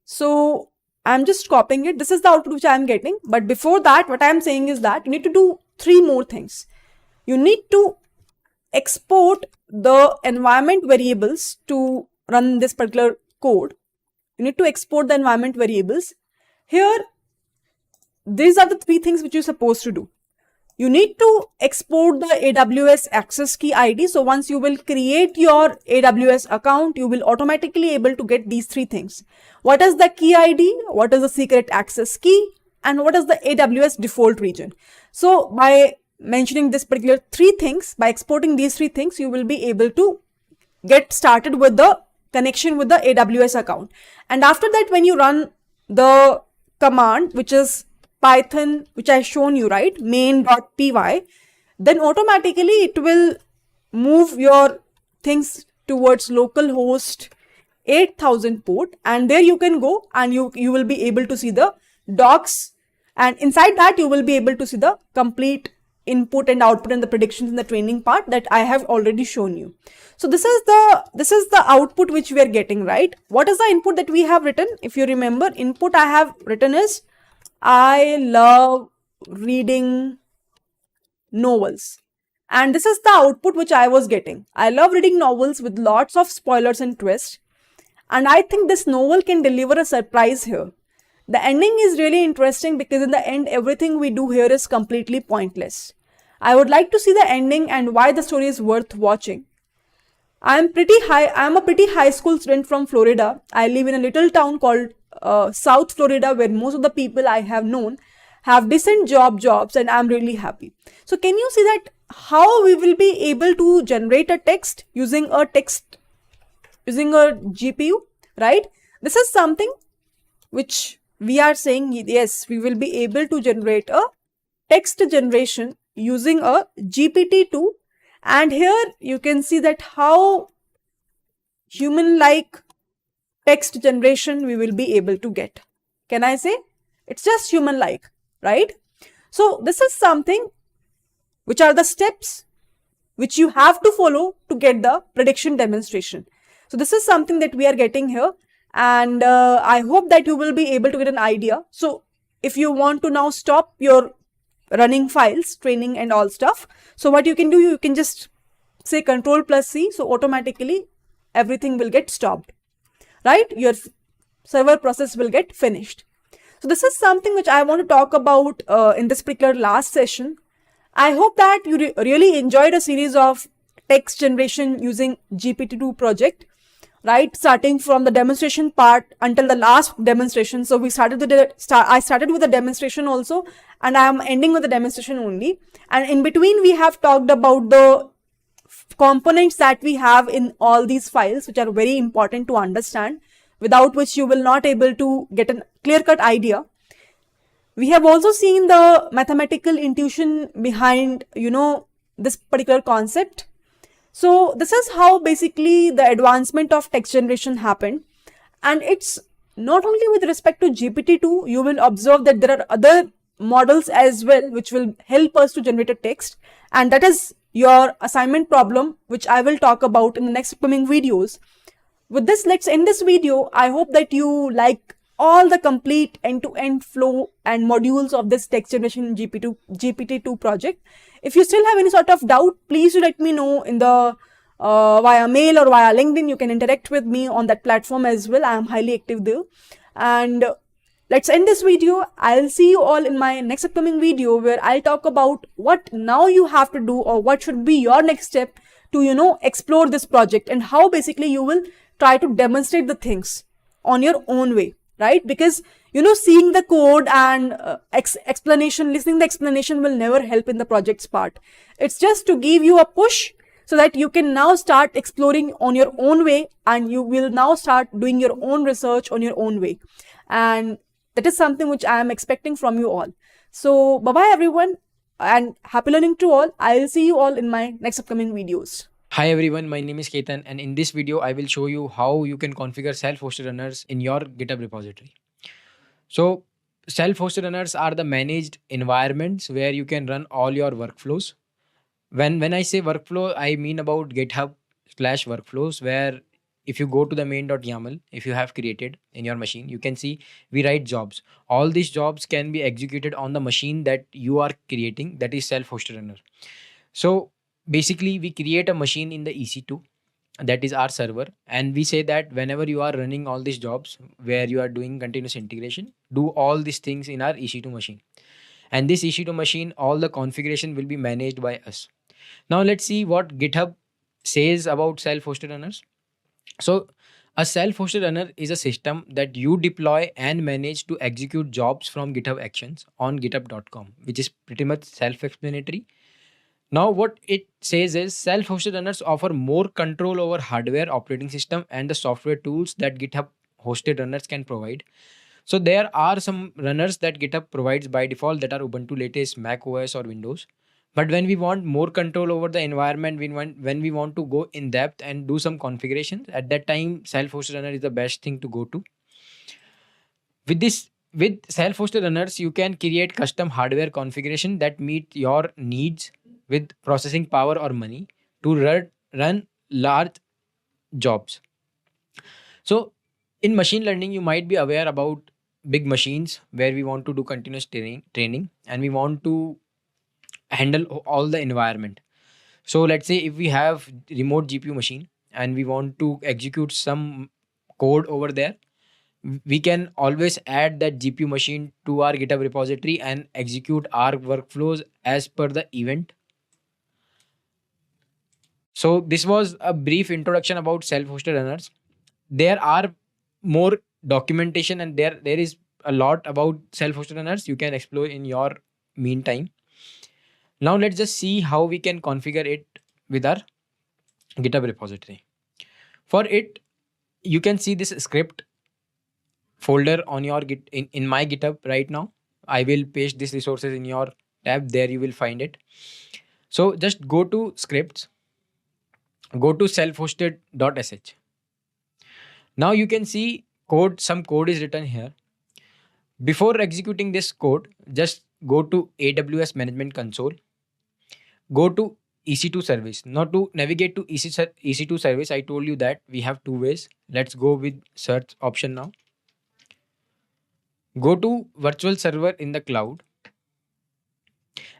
So I'm just copying it. This is the output which I'm getting. But before that, what I'm saying is that you need to do 3 more things. You need to export the environment variables to run this particular code. You need to export the environment variables. Here, these are the 3 things which you're supposed to do. You need to export the AWS access key ID. So once you will create your AWS account, you will automatically able to get these 3 things. What is the key ID? What is the secret access key? And what is the AWS default region? So by mentioning this particular 3 things, by exporting these 3 things, you will be able to get started with the connection with the AWS account. And after that, when you run the command, which is Python, which I shown you, right, main.py, then automatically it will move your things towards localhost 8000 port, and there you can go and you will be able to see the docs, and inside that you will be able to see the complete input and output and the predictions in the training part that I have already shown you. So this is the output which we are getting, right? What is the input that we have written? If you remember, input I have written is I love reading novels. And this is the output which I was getting. I love reading novels with lots of spoilers and twists. And I think this novel can deliver a surprise here. The ending is really interesting because in the end, everything we do here is completely pointless. I would like to see the ending and why the story is worth watching. I'm a pretty high school student from Florida. I live in a little town called South Florida, where most of the people I have known have decent jobs, and I'm really happy. So can you see that how we will be able to generate a text using a GPU, right? This is something which we are saying, yes, we will be able to generate a text generation using a GPT-2. And here you can see that how human-like text generation we will be able to get. Can I say? It's just human-like, right? So this is something which are the steps which you have to follow to get the prediction demonstration. So this is something that we are getting here, and I hope that you will be able to get an idea. So if you want to now stop your running files, training and all stuff, so what you can do, you can just say Control+C, so automatically everything will get stopped, right? Your server process will get finished. So this is something which I want to talk about in this particular last session. I hope that you really enjoyed a series of text generation using GPT-2 project, right? Starting from the demonstration part until the last demonstration. So we started I started with the demonstration also, and I am ending with the demonstration only. And in between, we have talked about the components that we have in all these files, which are very important to understand, without which you will not able to get a clear-cut idea. We have also seen the mathematical intuition behind, this particular concept. So this is how basically the advancement of text generation happened. And it's not only with respect to GPT-2, you will observe that there are other models as well, which will help us to generate a text. And that is your assignment problem, which I will talk about in the next upcoming videos. With this, let's end this video. I hope that you like all the complete end-to-end flow and modules of this text generation GPT-2 project. If you still have any sort of doubt, please do let me know in the via mail or via LinkedIn. You can interact with me on that platform as well. I am highly active there. And let's end this video. I'll see you all in my next upcoming video, where I'll talk about what now you have to do, or what should be your next step to, explore this project, and how basically you will try to demonstrate the things on your own way, right? Because, seeing the code and explanation, listening the explanation will never help in the project's part. It's just to give you a push so that you can now start exploring on your own way, and you will now start doing your own research on your own way. And that is something which I am expecting from you all. So bye-bye everyone, and happy learning to all. I'll see you all in my next upcoming videos. Hi everyone, my name is Ketan, and in this video I will show you how you can configure self-hosted runners in your GitHub repository. So self-hosted runners are the managed environments where you can run all your workflows. When I say workflow, I mean about GitHub/workflows, where if you go to the main.yaml, if you have created in your machine, you can see we write jobs. All these jobs can be executed on the machine that you are creating, that is self-hosted runner. So basically we create a machine in the EC2, that is our server, and we say that whenever you are running all these jobs where you are doing continuous integration, do all these things in our EC2 machine. And this EC2 machine, all the configuration will be managed by us. Now let's see what GitHub says about self-hosted runners. So a self-hosted runner is a system that you deploy and manage to execute jobs from GitHub Actions on github.com, which is pretty much self-explanatory. Now what it says is self-hosted runners offer more control over hardware, operating system, and the software tools that GitHub hosted runners can provide. So there are some runners that GitHub provides by default that are Ubuntu latest, Mac OS or Windows. But when we want more control over the environment, when we want to go in depth and do some configurations, at that time self-hosted runner is the best thing to go to. With this With self-hosted runners, you can create custom hardware configuration that meet your needs with processing power or money to run large jobs. So, in machine learning, you might be aware about big machines where we want to do continuous training and we want to handle all the environment. So, let's say if we have remote GPU machine and we want to execute some code over there, we can always add that GPU machine to our GitHub repository and execute our workflows as per the event. So, this was a brief introduction about self hosted runners. There are more documentation and there is a lot about self hosted runners you can explore in your meantime. Now, let's just see how we can configure it with our GitHub repository. For it, you can see this script folder on your git in my GitHub right now. I will paste these resources in your tab. There you will find it. So just go to scripts, go to self-hosted.sh. Now you can see code. Some code is written here. Before executing this code, just go to AWS Management Console. Go to EC2 service. Now to navigate to EC2 service, I told you that we have two ways. Let's go with search option now. Go to virtual server in the cloud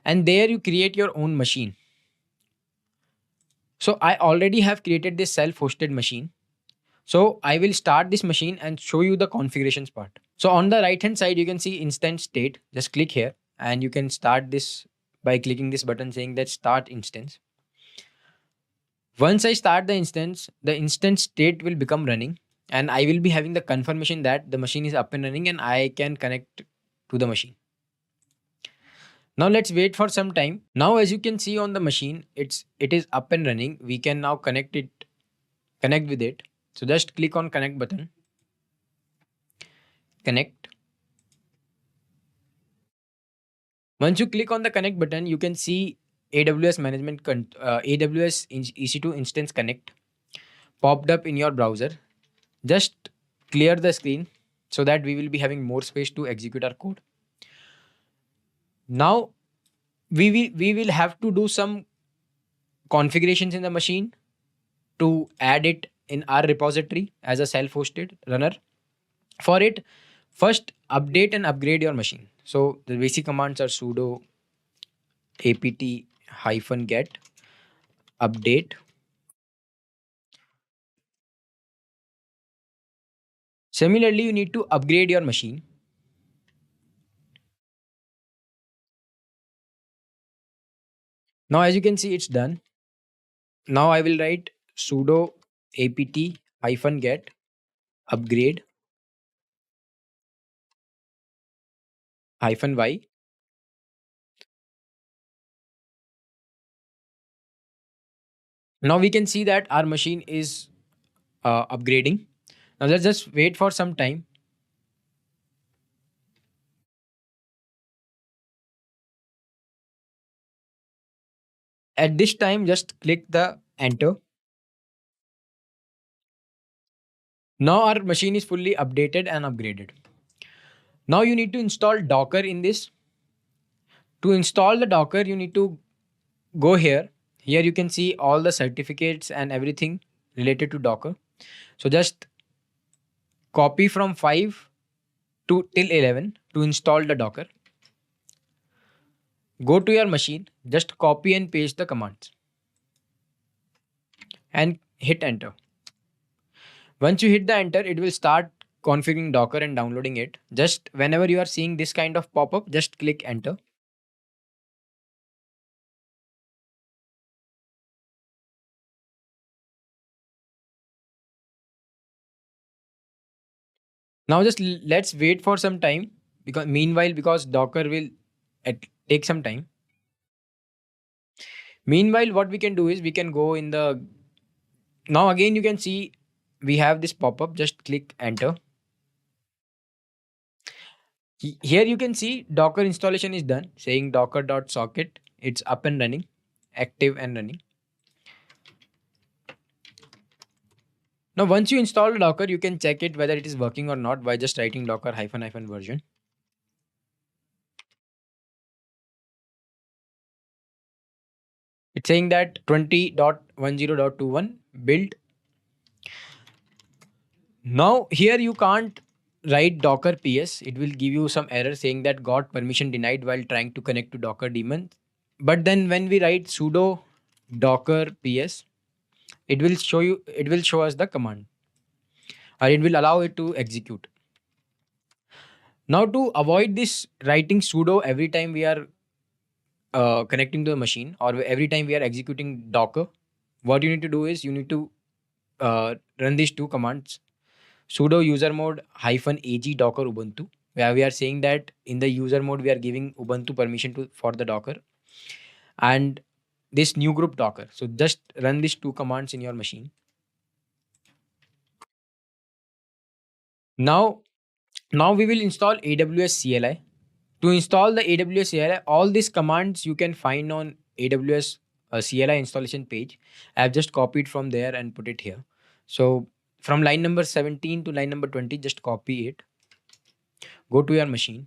and there you create your own machine. So I already have created this self-hosted machine. So I will start this machine and show you the configurations part. So on the right hand side, you can see instance state. Just click here and you can start this by clicking this button saying that start instance. Once I start the instance state will become running and I will be having the confirmation that the machine is up and running and I can connect to the machine. Now let's wait for some time. Now as you can see on the machine, it is up and running. We can now connect with it. So just click on connect button. Connect. Once you click on the connect button, you can see AWS EC2 instance connect popped up in your browser. Just clear the screen so that we will be having more space to execute our code. Now we will have to do some configurations in the machine to add it in our repository as a self-hosted runner. For it, first update and upgrade your machine. So the basic commands are sudo apt-get update. Similarly, you need to upgrade your machine. Now, as you can see, it's done. Now I will write sudo apt-get upgrade -y. Now we can see that our machine is upgrading. Now let's just wait for some time. At this time, just click the enter. Now our machine is fully updated and upgraded. Now you need to install Docker in this. To install the Docker, you need to go here. Here you can see all the certificates and everything related to Docker. So just copy from 5 to till 11 to install the Docker. Go to your machine, just copy and paste the commands and hit enter. Once you hit the enter, it will start configuring Docker and downloading it. Just whenever you are seeing this kind of pop-up, just click enter. Now just let's wait for some time because Docker will take some time. Meanwhile, what we can do is we can go in the now again you can see we have this pop-up. Just click enter. Here you can see Docker installation is done, saying docker.socket. It's up and running, active and running. Now, once you install Docker, you can check it whether it is working or not by just writing docker -version. It's saying that 20.10.21 build. Now here you can't write docker ps. It will give you some error saying that got permission denied while trying to connect to docker daemon. But then when we write sudo docker ps, it will show us the command, or it will allow it to execute. Now to avoid this writing sudo every time we are connecting to the machine, or every time we are executing docker, what you need to do is you need to run these two commands: sudo user mode hyphen ag docker ubuntu, where we are saying that in the user mode we are giving ubuntu permission to for the docker, and this new group docker. So just run these two commands in your machine. Now now we will install aws cli. To install the aws cli, all these commands you can find on aws cli installation page. I have just copied from there and put it here. So from line number 17 to line number 20, just copy it, go to your machine,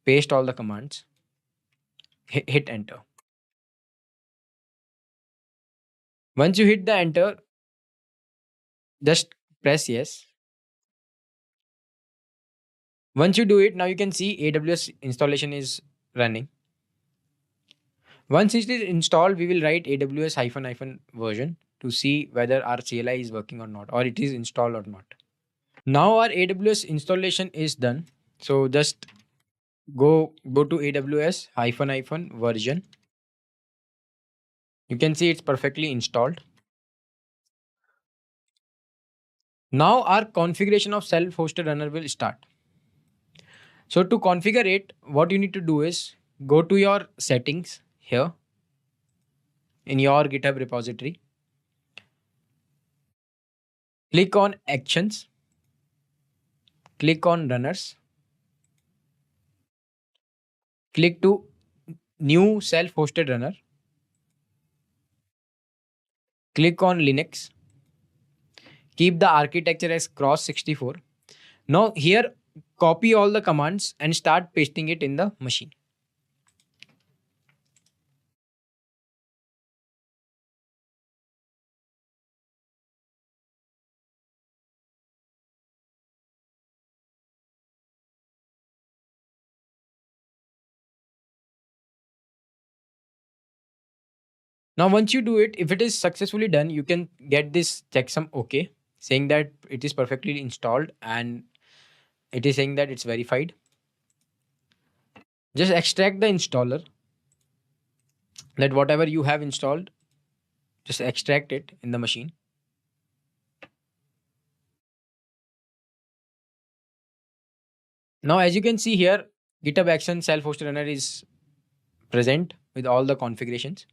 paste all the commands, hit enter. Once you hit the enter, just press yes. Once you do it, now you can see aws installation is running. Once it is installed, we will write aws hyphen hyphen version to see whether our cli is working or not, or it is installed or not. Now our aws installation is done. So just go to aws hyphen hyphen version. You can see it's perfectly installed. Now our configuration of self-hosted runner will start. So to configure it, what you need to do is go to your settings here in your GitHub repository. Click on actions, click on runners, click to new self-hosted runner, click on Linux, keep the architecture as cross 64. Now here copy all the commands and start pasting it in the machine. Now once you do it, if it is successfully done, you can get this checksum OK, saying that it is perfectly installed, and it is saying that it's verified. Just extract the installer, that whatever you have installed, just extract it in the machine. Now as you can see here, GitHub Action self-hosted runner is present with all the configurations.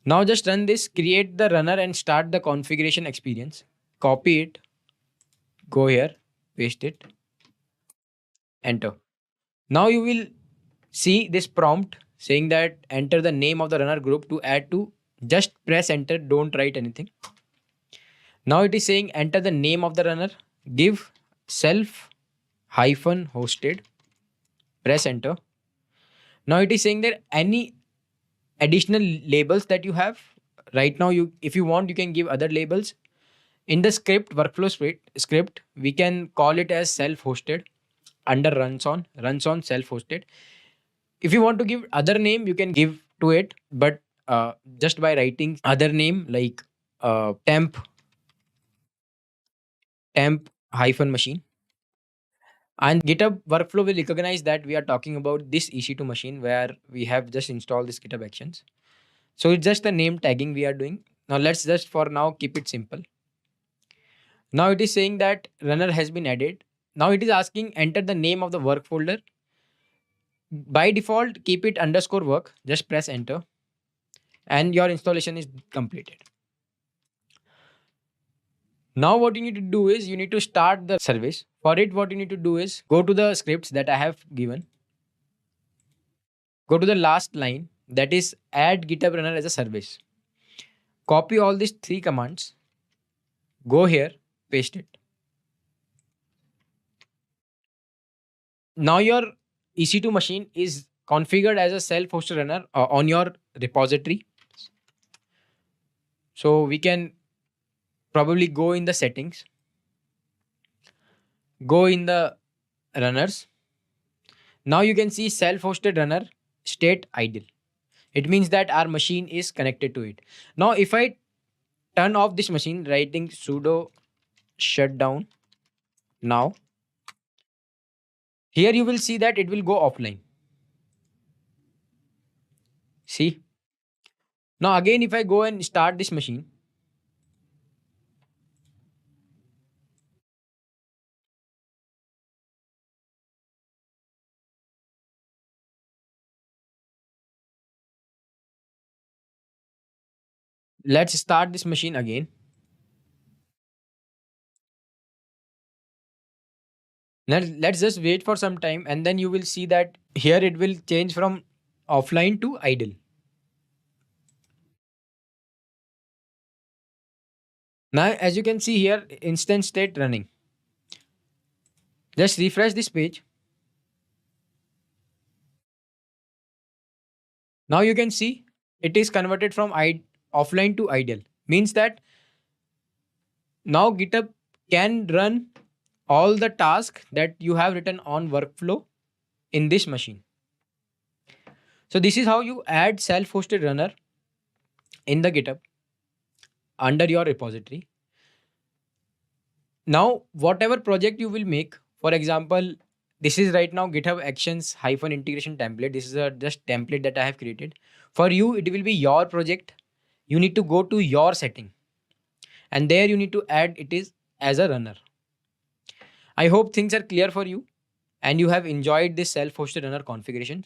Now just run this, create the runner and start the configuration experience. Copy it, go here, paste it, enter. Now you will see this prompt saying that enter the name of the runner group to add to. Just press enter, don't write anything. Now it is saying enter the name of the runner, give self hyphen hosted, press enter. Now it is saying that any additional labels that you have right now, you if you want you can give other labels. In the script workflow script, we can call it as self hosted under runs on self hosted. If you want to give other name, you can give to it, but just by writing other name like temp hyphen machine, and GitHub workflow will recognize that we are talking about this EC2 machine where we have just installed this GitHub actions. So it's just the name tagging we are doing. Now let's just for now keep it simple. Now it is saying that runner has been added. Now it is asking enter the name of the work folder. By default, keep it underscore work. Just press enter and your installation is completed. Now what you need to do is you need to start the service. For it, what you need to do is go to the scripts that I have given. Go to the last line, that is add GitHub runner as a service. Copy all these three commands. Go here, paste it. Now your EC2 machine is configured as a self-hosted runner on your repository. So we can probably go in the settings, go in the runners. Now you can see self-hosted runner state idle. It means that our machine is connected to it. Now if I turn off this machine, writing sudo shutdown now, here you will see that it will go offline. See, now again if I go and start this machine, let's start this machine again. Let's just wait for some time, and then you will see that here it will change from offline to idle. Now as you can see here, instant state running. Just refresh this page. Now you can see it is converted from offline to idle. Means that now GitHub can run all the tasks that you have written on workflow in this machine. So this is how you add self-hosted runner in the GitHub under your repository. Now, whatever project you will make, for example, this is right now GitHub Actions hyphen integration template. This is a just template that I have created. For you, it will be your project. You need to go to your setting, and there you need to add it is as a runner. I hope things are clear for you and you have enjoyed this self-hosted runner configuration.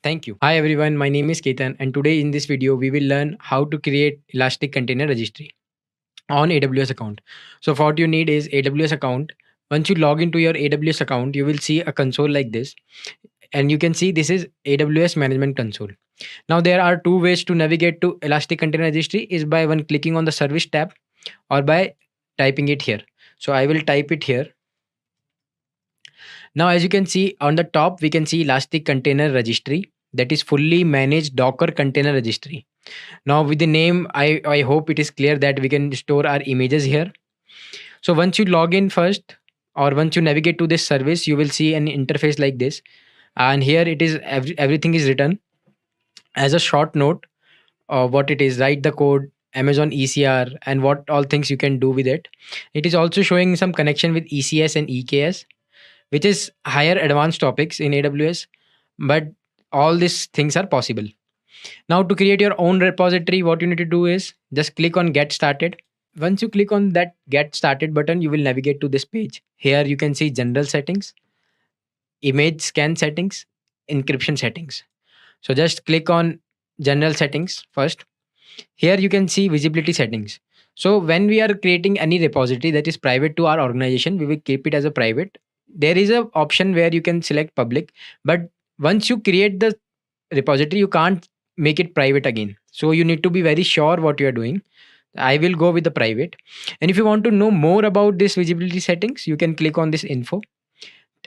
Thank you. Hi everyone, my name is Ketan, and today in this video we will learn how to create Elastic Container Registry on AWS account. So for what you need is AWS account. Once you log into your AWS account, you will see a console like this, and you can see this is AWS Management Console. Now there are two ways to navigate to Elastic Container Registry, is by one clicking on the service tab or by typing it here. So I will type it here. Now as you can see on the top, we can see Elastic Container Registry, that is fully managed Docker container registry. Now with the name, I hope it is clear that we can store our images here. So once you log in first, or once you navigate to this service, you will see an interface like this, and here it is everything is written as a short note. What it is, write the code, Amazon ECR, and what all things you can do with it. It is also showing some connection with ECS and EKS, which is higher advanced topics in AWS, but all these things are possible. Now to create your own repository, what you need to do is just click on get started. Once you click on that get started button, you will navigate to this page. Here you can see general settings, image scan settings, encryption settings. So just click on general settings first. Here you can see visibility settings. So when we are creating any repository that is private to our organization, we will keep it as a private. There is a option where you can select public, but once you create the repository, you can't make it private again. So you need to be very sure what you are doing. I will go with the private. And if you want to know more about this visibility settings, you can click on this info.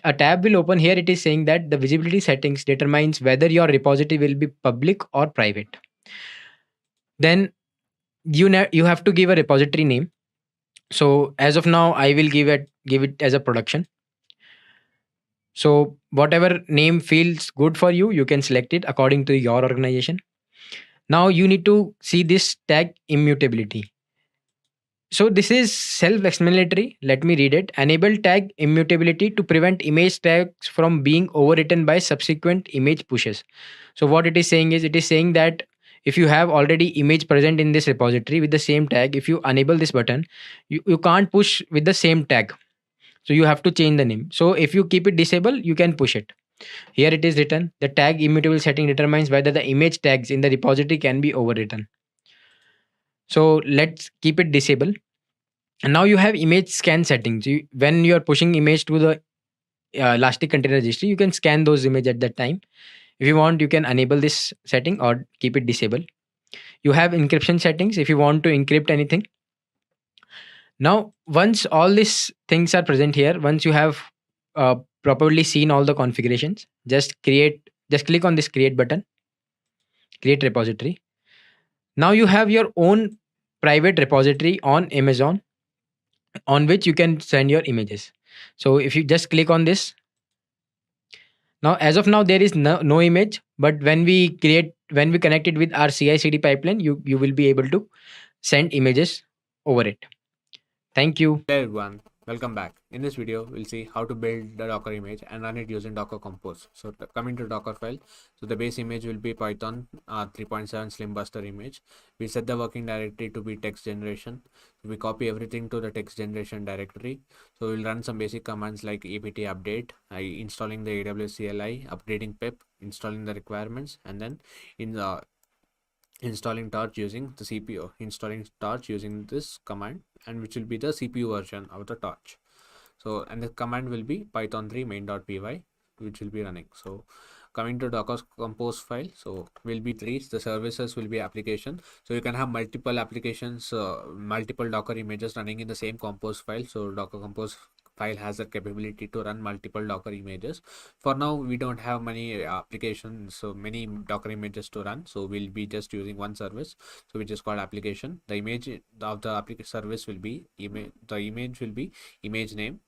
A tab will open. Here it is saying that the visibility settings determines whether your repository will be public or private. Then you have to give a repository name. So as of now, I will give it as a production. So whatever name feels good for you, you can select it according to your organization. Now you need to see this tag immutability. So this is self-explanatory. Let me read it. Enable tag immutability to prevent image tags from being overwritten by subsequent image pushes. So what it is saying is, it is saying that if you have already image present in this repository with the same tag, if you enable this button, you can't push with the same tag. So you have to change the name. So if you keep it disabled, you can push it. Here it is written, the tag immutable setting determines whether the image tags in the repository can be overwritten. So let's keep it disabled. And now you have image scan settings. When you are pushing image to the Elastic Container Registry, you can scan those image at that time. If you want, you can enable this setting or keep it disabled. You have encryption settings if you want to encrypt anything. Now, once all these things are present here, once you have properly seen all the configurations, just create Just click on this create button, create repository. Now you have your own private repository on Amazon on which you can send your images. So if you just click on this, now as of now there is no image, but when we connect it with our CI/CD pipeline, you will be able to send images over it. Thank you. Hey everyone, welcome back. In this video, we'll see how to build the Docker image and run it using Docker Compose. So coming to Docker file, so the base image will be Python 3.7 Slim Buster image. We set the working directory to be text generation. So we copy everything to the text generation directory. So we'll run some basic commands like apt update, installing the AWS CLI, updating pip, installing the requirements, and then in the installing torch using the CPU, installing torch using this command, and which will be the CPU version of the torch. So and the command will be python 3 main.py, which will be running. So coming to Docker Compose file, so will be three. The services will be application, so you can have multiple applications, multiple Docker images running in the same Compose file. So Docker Compose file has the capability to run multiple Docker images. For now we don't have many applications, so many Docker images to run, so we'll be just using one service, so which is called application. The image of the application service will be the image will be image name.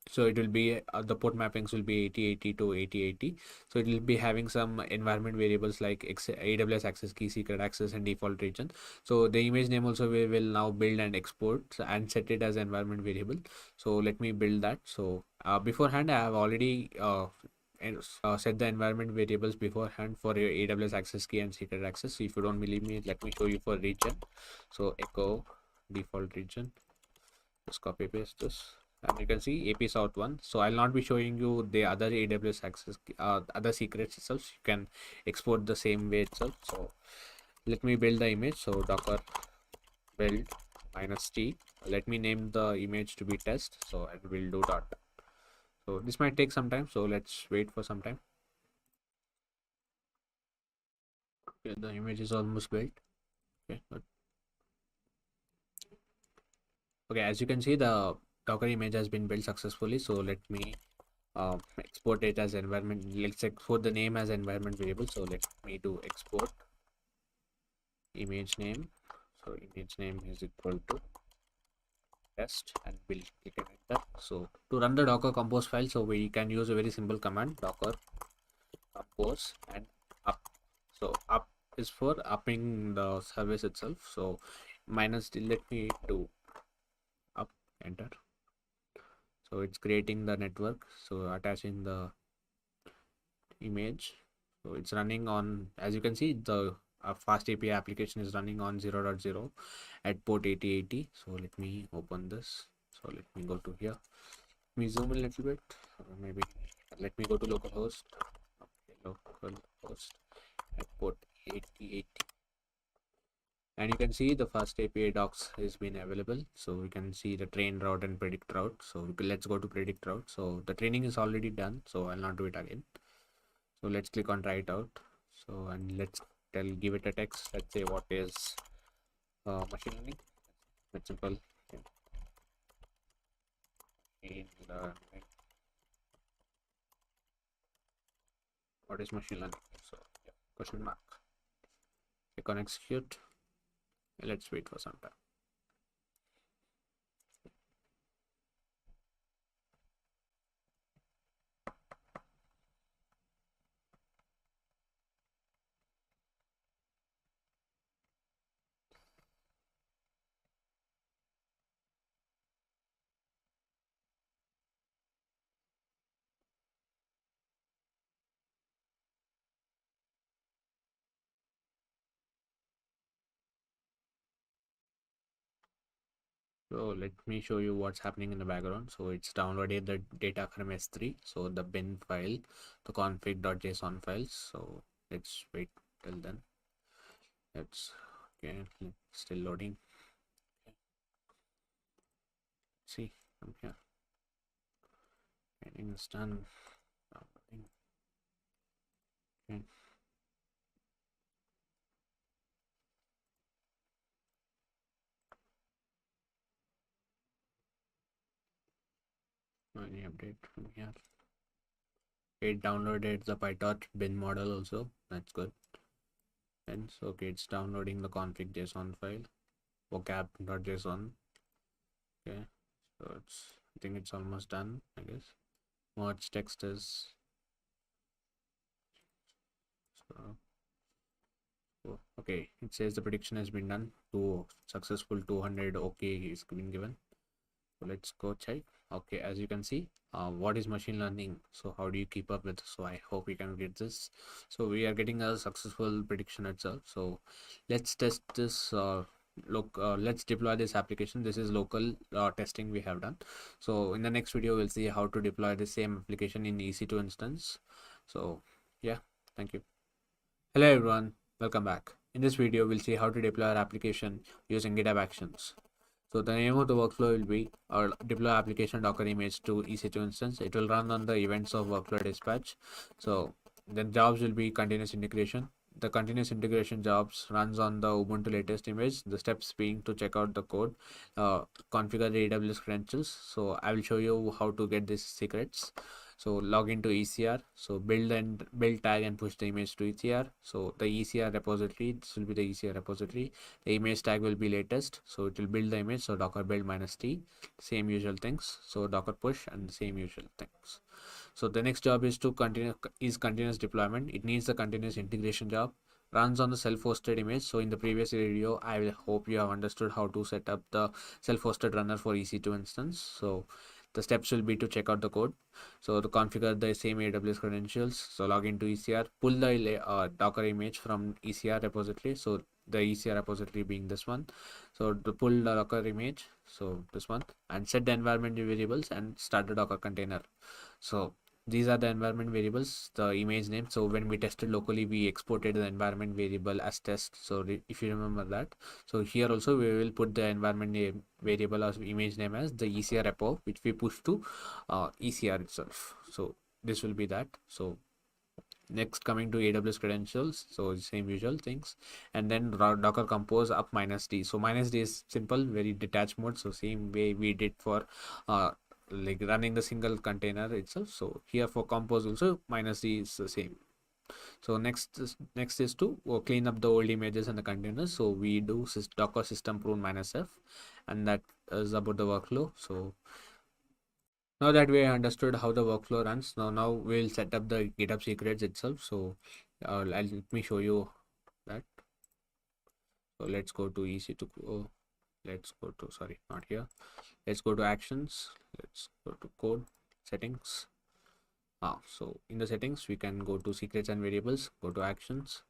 So it will be the port mappings will be 8080 to 8080. So it will be having some environment variables like AWS access key, secret access, and default region. So the image name also we will now build and export and set it as environment variable. So let me build that. So beforehand I have already set the environment variables beforehand for your AWS access key and secret access. So if you don't believe me, let me show you for region. So echo default region, just copy paste this, and you can see AP South 1. So I'll not be showing you the other AWS access other secrets itself. You can export the same way itself. So let me build the image. So docker build -t, let me name the image to be test, so and we'll do dot. So this might take some time, so let's wait for some time. Okay, the image is almost built. Okay, good. Okay, as you can see, the Docker image has been built successfully. So let me export it as environment. Let's export the name as environment variable. So let me do export image name. So image name is equal to test, and we'll click on enter. So to run the Docker Compose file, so we can use a very simple command, Docker Compose and up. So up is for upping the service itself. So minus -d, let me do up, enter. So it's creating the network, so attaching the image. So it's running on, as you can see, the fast API application is running on 0.0 at port 8080. So let me open this. So let me go to here. Let me zoom in a little bit. Maybe let me go to localhost. Okay, localhost at port 8080. And you can see the fast API docs has been available. So we can see the train route and predict route. So let's go to predict route. So the training is already done, so I'll not do it again. So let's click on try it out. So and let's give it a text. Let's say what is machine learning. It's simple. Machine learning. What is machine learning? So yeah, question mark. Click on execute. Let's wait for some time. So let me show you what's happening in the background. So it's downloaded the data from S3. So the bin file, the config.json files. So let's wait till then. Let's okay, still loading. See, I'm here. Getting this done. Downloading. Okay. Any update from here? It downloaded the PyTorch bin model also. That's good. And so okay, it's downloading the config JSON file, vocab.json. Okay, so I think it's almost done, I guess. Merge text is so okay. It says the prediction has been done. Successful 200 okay is been given. So let's go check. Okay, as you can see, what is machine learning? So how do you keep up with? So I hope we can get this. So we are getting a successful prediction itself. So let's test this. Let's deploy this application. This is local testing we have done. So in the next video, we'll see how to deploy the same application in EC2 instance. So yeah, thank you. Hello everyone, welcome back. In this video, we'll see how to deploy our application using GitHub Actions. So the name of the workflow will be our deploy application Docker image to EC2 instance. It will run on the events of workflow dispatch. So then jobs will be continuous integration. The continuous integration jobs runs on the Ubuntu latest image. The steps being to check out the code, configure the AWS credentials. So I will show you how to get these secrets. So log into ECR. So build tag and push the image to ECR. So the ECR repository, this will be the ECR repository. The image tag will be latest, so it will build the image. So docker build -t, same usual things. So docker push and the same usual things. So the next job is continuous deployment. It needs the continuous integration job. Runs on the self-hosted image. So in the previous video, I will hope you have understood how to set up the self-hosted runner for EC2 instance. So the steps will be to check out the code. So to configure the same AWS credentials, so log into ECR, pull the Docker image from ECR repository. So the ECR repository being this one. So to pull the Docker image, so this one, and set the environment variables and start the Docker container. So these are the environment variables, the image name. So when we tested locally, we exported the environment variable as test. So if you remember that, so here also we will put the environment name variable as image name as the ECR repo, which we push to ECR itself. So this will be that. So next, coming to AWS credentials, so same usual things, and then docker compose up -d. So -d is simple, very detached mode. So same way we did for like running the single container itself. So here for compose also -d is the same. So next is to clean up the old images and the containers. So we do docker system prune -f, and that is about the workflow. So now that we understood how the workflow runs, now we'll set up the GitHub secrets itself. So let me show you that. So let's go to EC2. Let's go to, sorry, not here. Let's go to actions. Let's go to code settings. So in the settings, we can go to secrets and variables, go to actions.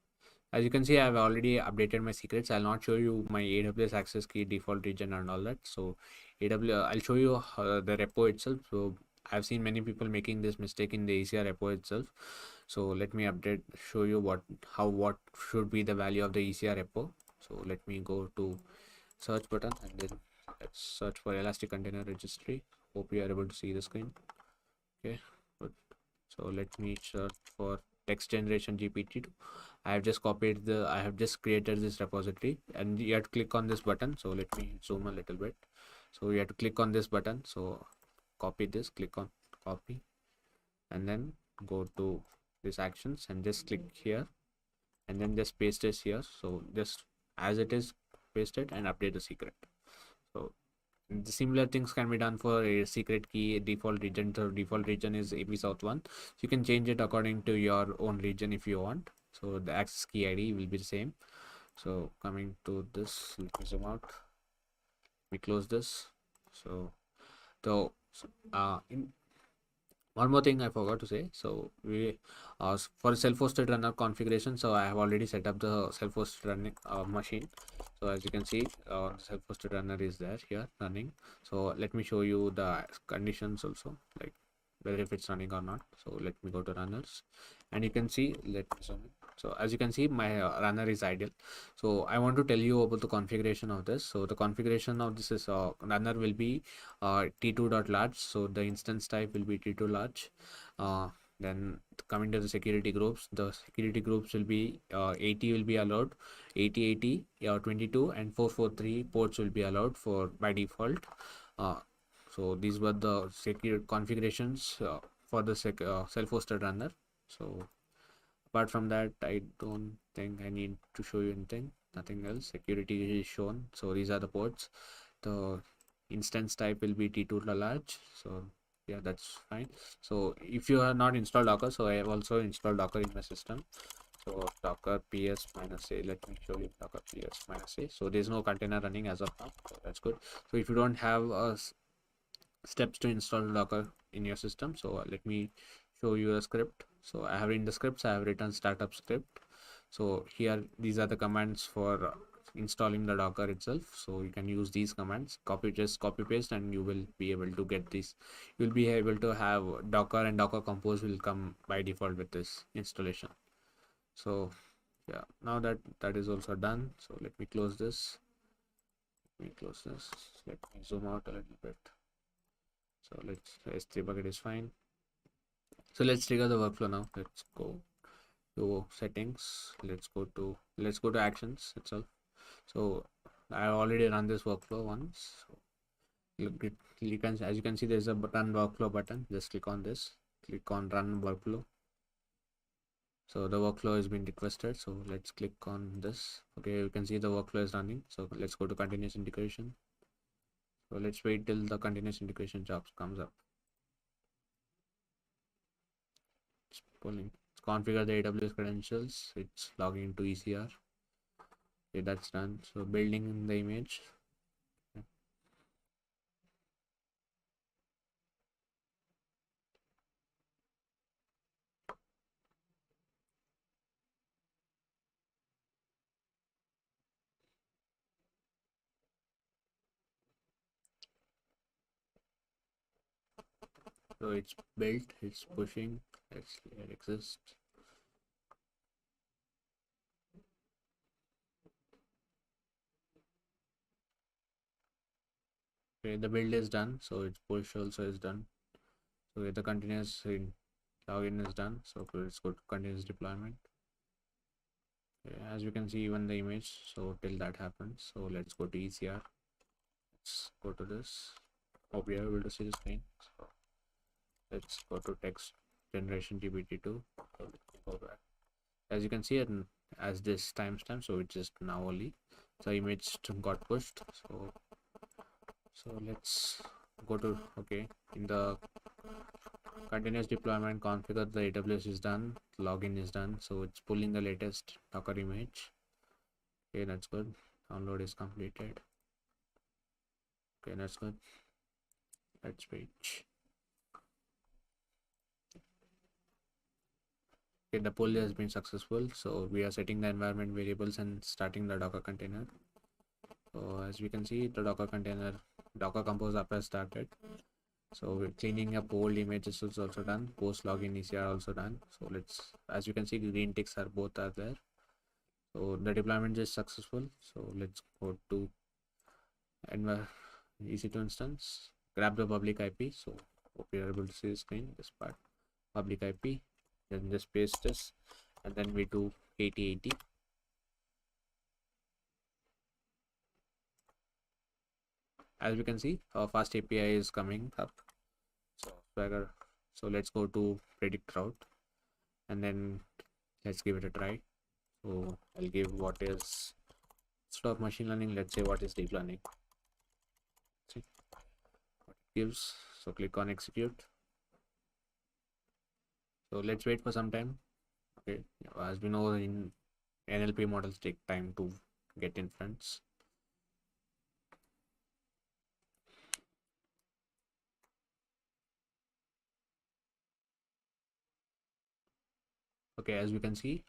As you can see, I've already updated my secrets. I'll not show you my AWS access key, default region, and all that. So I'll show you the repo itself. So I've seen many people making this mistake in the ECR repo itself. So let me show you what should be the value of the ECR repo. So let me go to search button and then let's search for Elastic Container Registry. Hope you are able to see the screen. Okay, good. So let me search for text generation GPT-2. I have just created this repository, and you have to click on this button. So let me zoom a little bit. So you have to click on this button. So copy this, click on copy, and then go to this actions and just click here, and then just paste this here. So just as it is, paste it and update the secret. So the similar things can be done for a secret key default region. So default region is AP South 1. So you can change it according to your own region if you want. So the access key ID will be the same. So coming to this, let me zoom out. We close this. So in one more thing I forgot to say. So we for self-hosted runner configuration, so I have already set up the self-hosted running machine. So as you can see, self-hosted runner is there here running. So let me show you the conditions also, like whether if it's running or not. So let me go to runners, and you can see, let me zoom in. So as you can see, my runner is idle. So I want to tell you about the configuration of this. So the configuration of this is runner will be t2.large. So the instance type will be t2 large. Then coming to the security groups, the security groups will be 80 will be allowed, 8080, 22 and 443 ports will be allowed for by default. So these were the secure configurations for the self-hosted runner. So apart from that, I don't think I need to show you anything. Nothing else. Security is shown. So these are the ports. The instance type will be T2 large. So yeah, that's fine. So if you have not installed Docker, so I have also installed Docker in my system. So docker ps minus a, let me show you docker ps minus a. So there's no container running as of now, so that's good. So if you don't have steps to install docker in your system, so let me show you a script. So I have in the scripts, I have written startup script. So here these are the commands for installing the docker itself. So you can use these commands, just copy paste, and you will be able to get this. You'll be able to have docker, and docker compose will come by default with this installation. So yeah, now that that is also done, so let me close this. Let me zoom out a little bit. So let's S3 bucket is fine. So let's trigger the workflow now. Let's go to settings. Let's go to actions itself. So I already run this workflow once. So you can, as you can see, there's a run workflow button. Just click on this. Click on run workflow. So the workflow has been requested. So let's click on this. Okay, you can see the workflow is running. So let's go to continuous integration. So let's wait till the continuous integration jobs comes up. It's pulling. It's configure the AWS credentials. It's logging into ECR. Okay, that's done. So building the image. So it's built. It's pushing. Let's let it exist. Okay, the build is done. So it's push also is done. So the continuous login is done. So let's go to continuous deployment. Okay, as you can see, even the image. So till that happens. So let's go to ECR. Let's go to this. Hope you are able to see the screen. So let's go to text generation GPT-2. So let me go back. As you can see it as this timestamp, so it's just now only the image got pushed. So let's go to, okay, in the continuous deployment configure, the AWS is done, login is done, so it's pulling the latest Docker image. Okay, that's good. Download is completed. Okay, that's good. Let's wait. Okay, the pull has been successful. So we are setting the environment variables and starting the Docker container. So as we can see, the Docker container, Docker Compose app has started. So we're cleaning up old images is also done. Post login ECR also done. So let's, as you can see, green ticks are both are there. So the deployment is successful. So let's go to EC2 instance. Grab the public IP. So hope you're able to see the screen. This part, public IP. Then just paste this, and then we do 8080. As we can see, our fast API is coming up. So Swagger. So let's go to predict route, and then let's give it a try. So I'll give what is, instead of machine learning, let's say what is deep learning. See what it gives. So click on execute. So let's wait for some time. Okay, as we know, in NLP models take time to get inference. Okay, as we can see,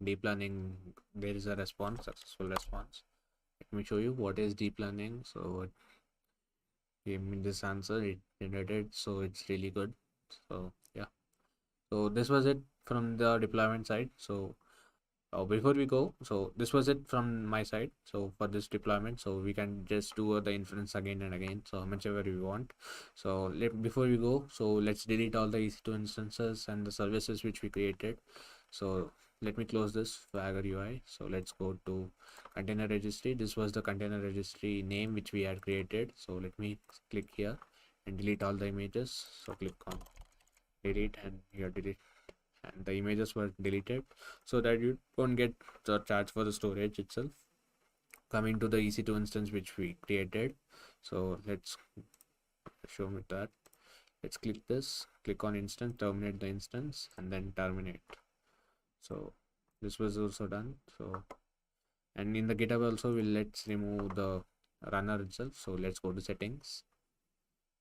deep learning, there is a response, successful response. Let me show you what is deep learning. So it gave me this answer, it generated, so it's really good. So yeah, so this was it from the deployment side. So before we go, so this was it from my side. So for this deployment, so we can just do the inference again and again, so how much ever we want. So before we go, so let's delete all the EC2 instances and the services which we created. So let me close this Swagger UI. So let's go to container registry. This was the container registry name which we had created. So let me click here and delete all the images. So click on delete, and here delete, and the images were deleted so that you won't get the charge for the storage itself. Coming to the EC2 instance which we created, so let's show me that. Let's click this, click on instance, terminate the instance, and then terminate. So this was also done. So, and in the GitHub also let's remove the runner itself. So let's go to settings.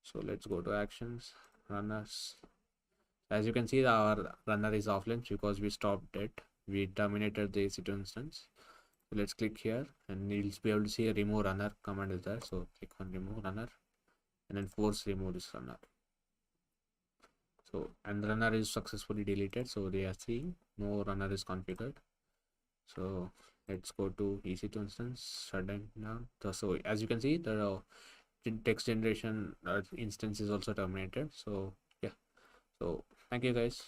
So let's go to actions, runners. As you can see, our runner is offline because we stopped it. We terminated the EC2 instance. So let's click here, and you'll be able to see a remove runner command is there. So click on remove runner, and then force remove this runner. So, and the runner is successfully deleted. So they are seeing no runner is configured. So let's go to EC2 instance, shut down. So as you can see, the text generation instance is also terminated. So yeah, so thank you guys.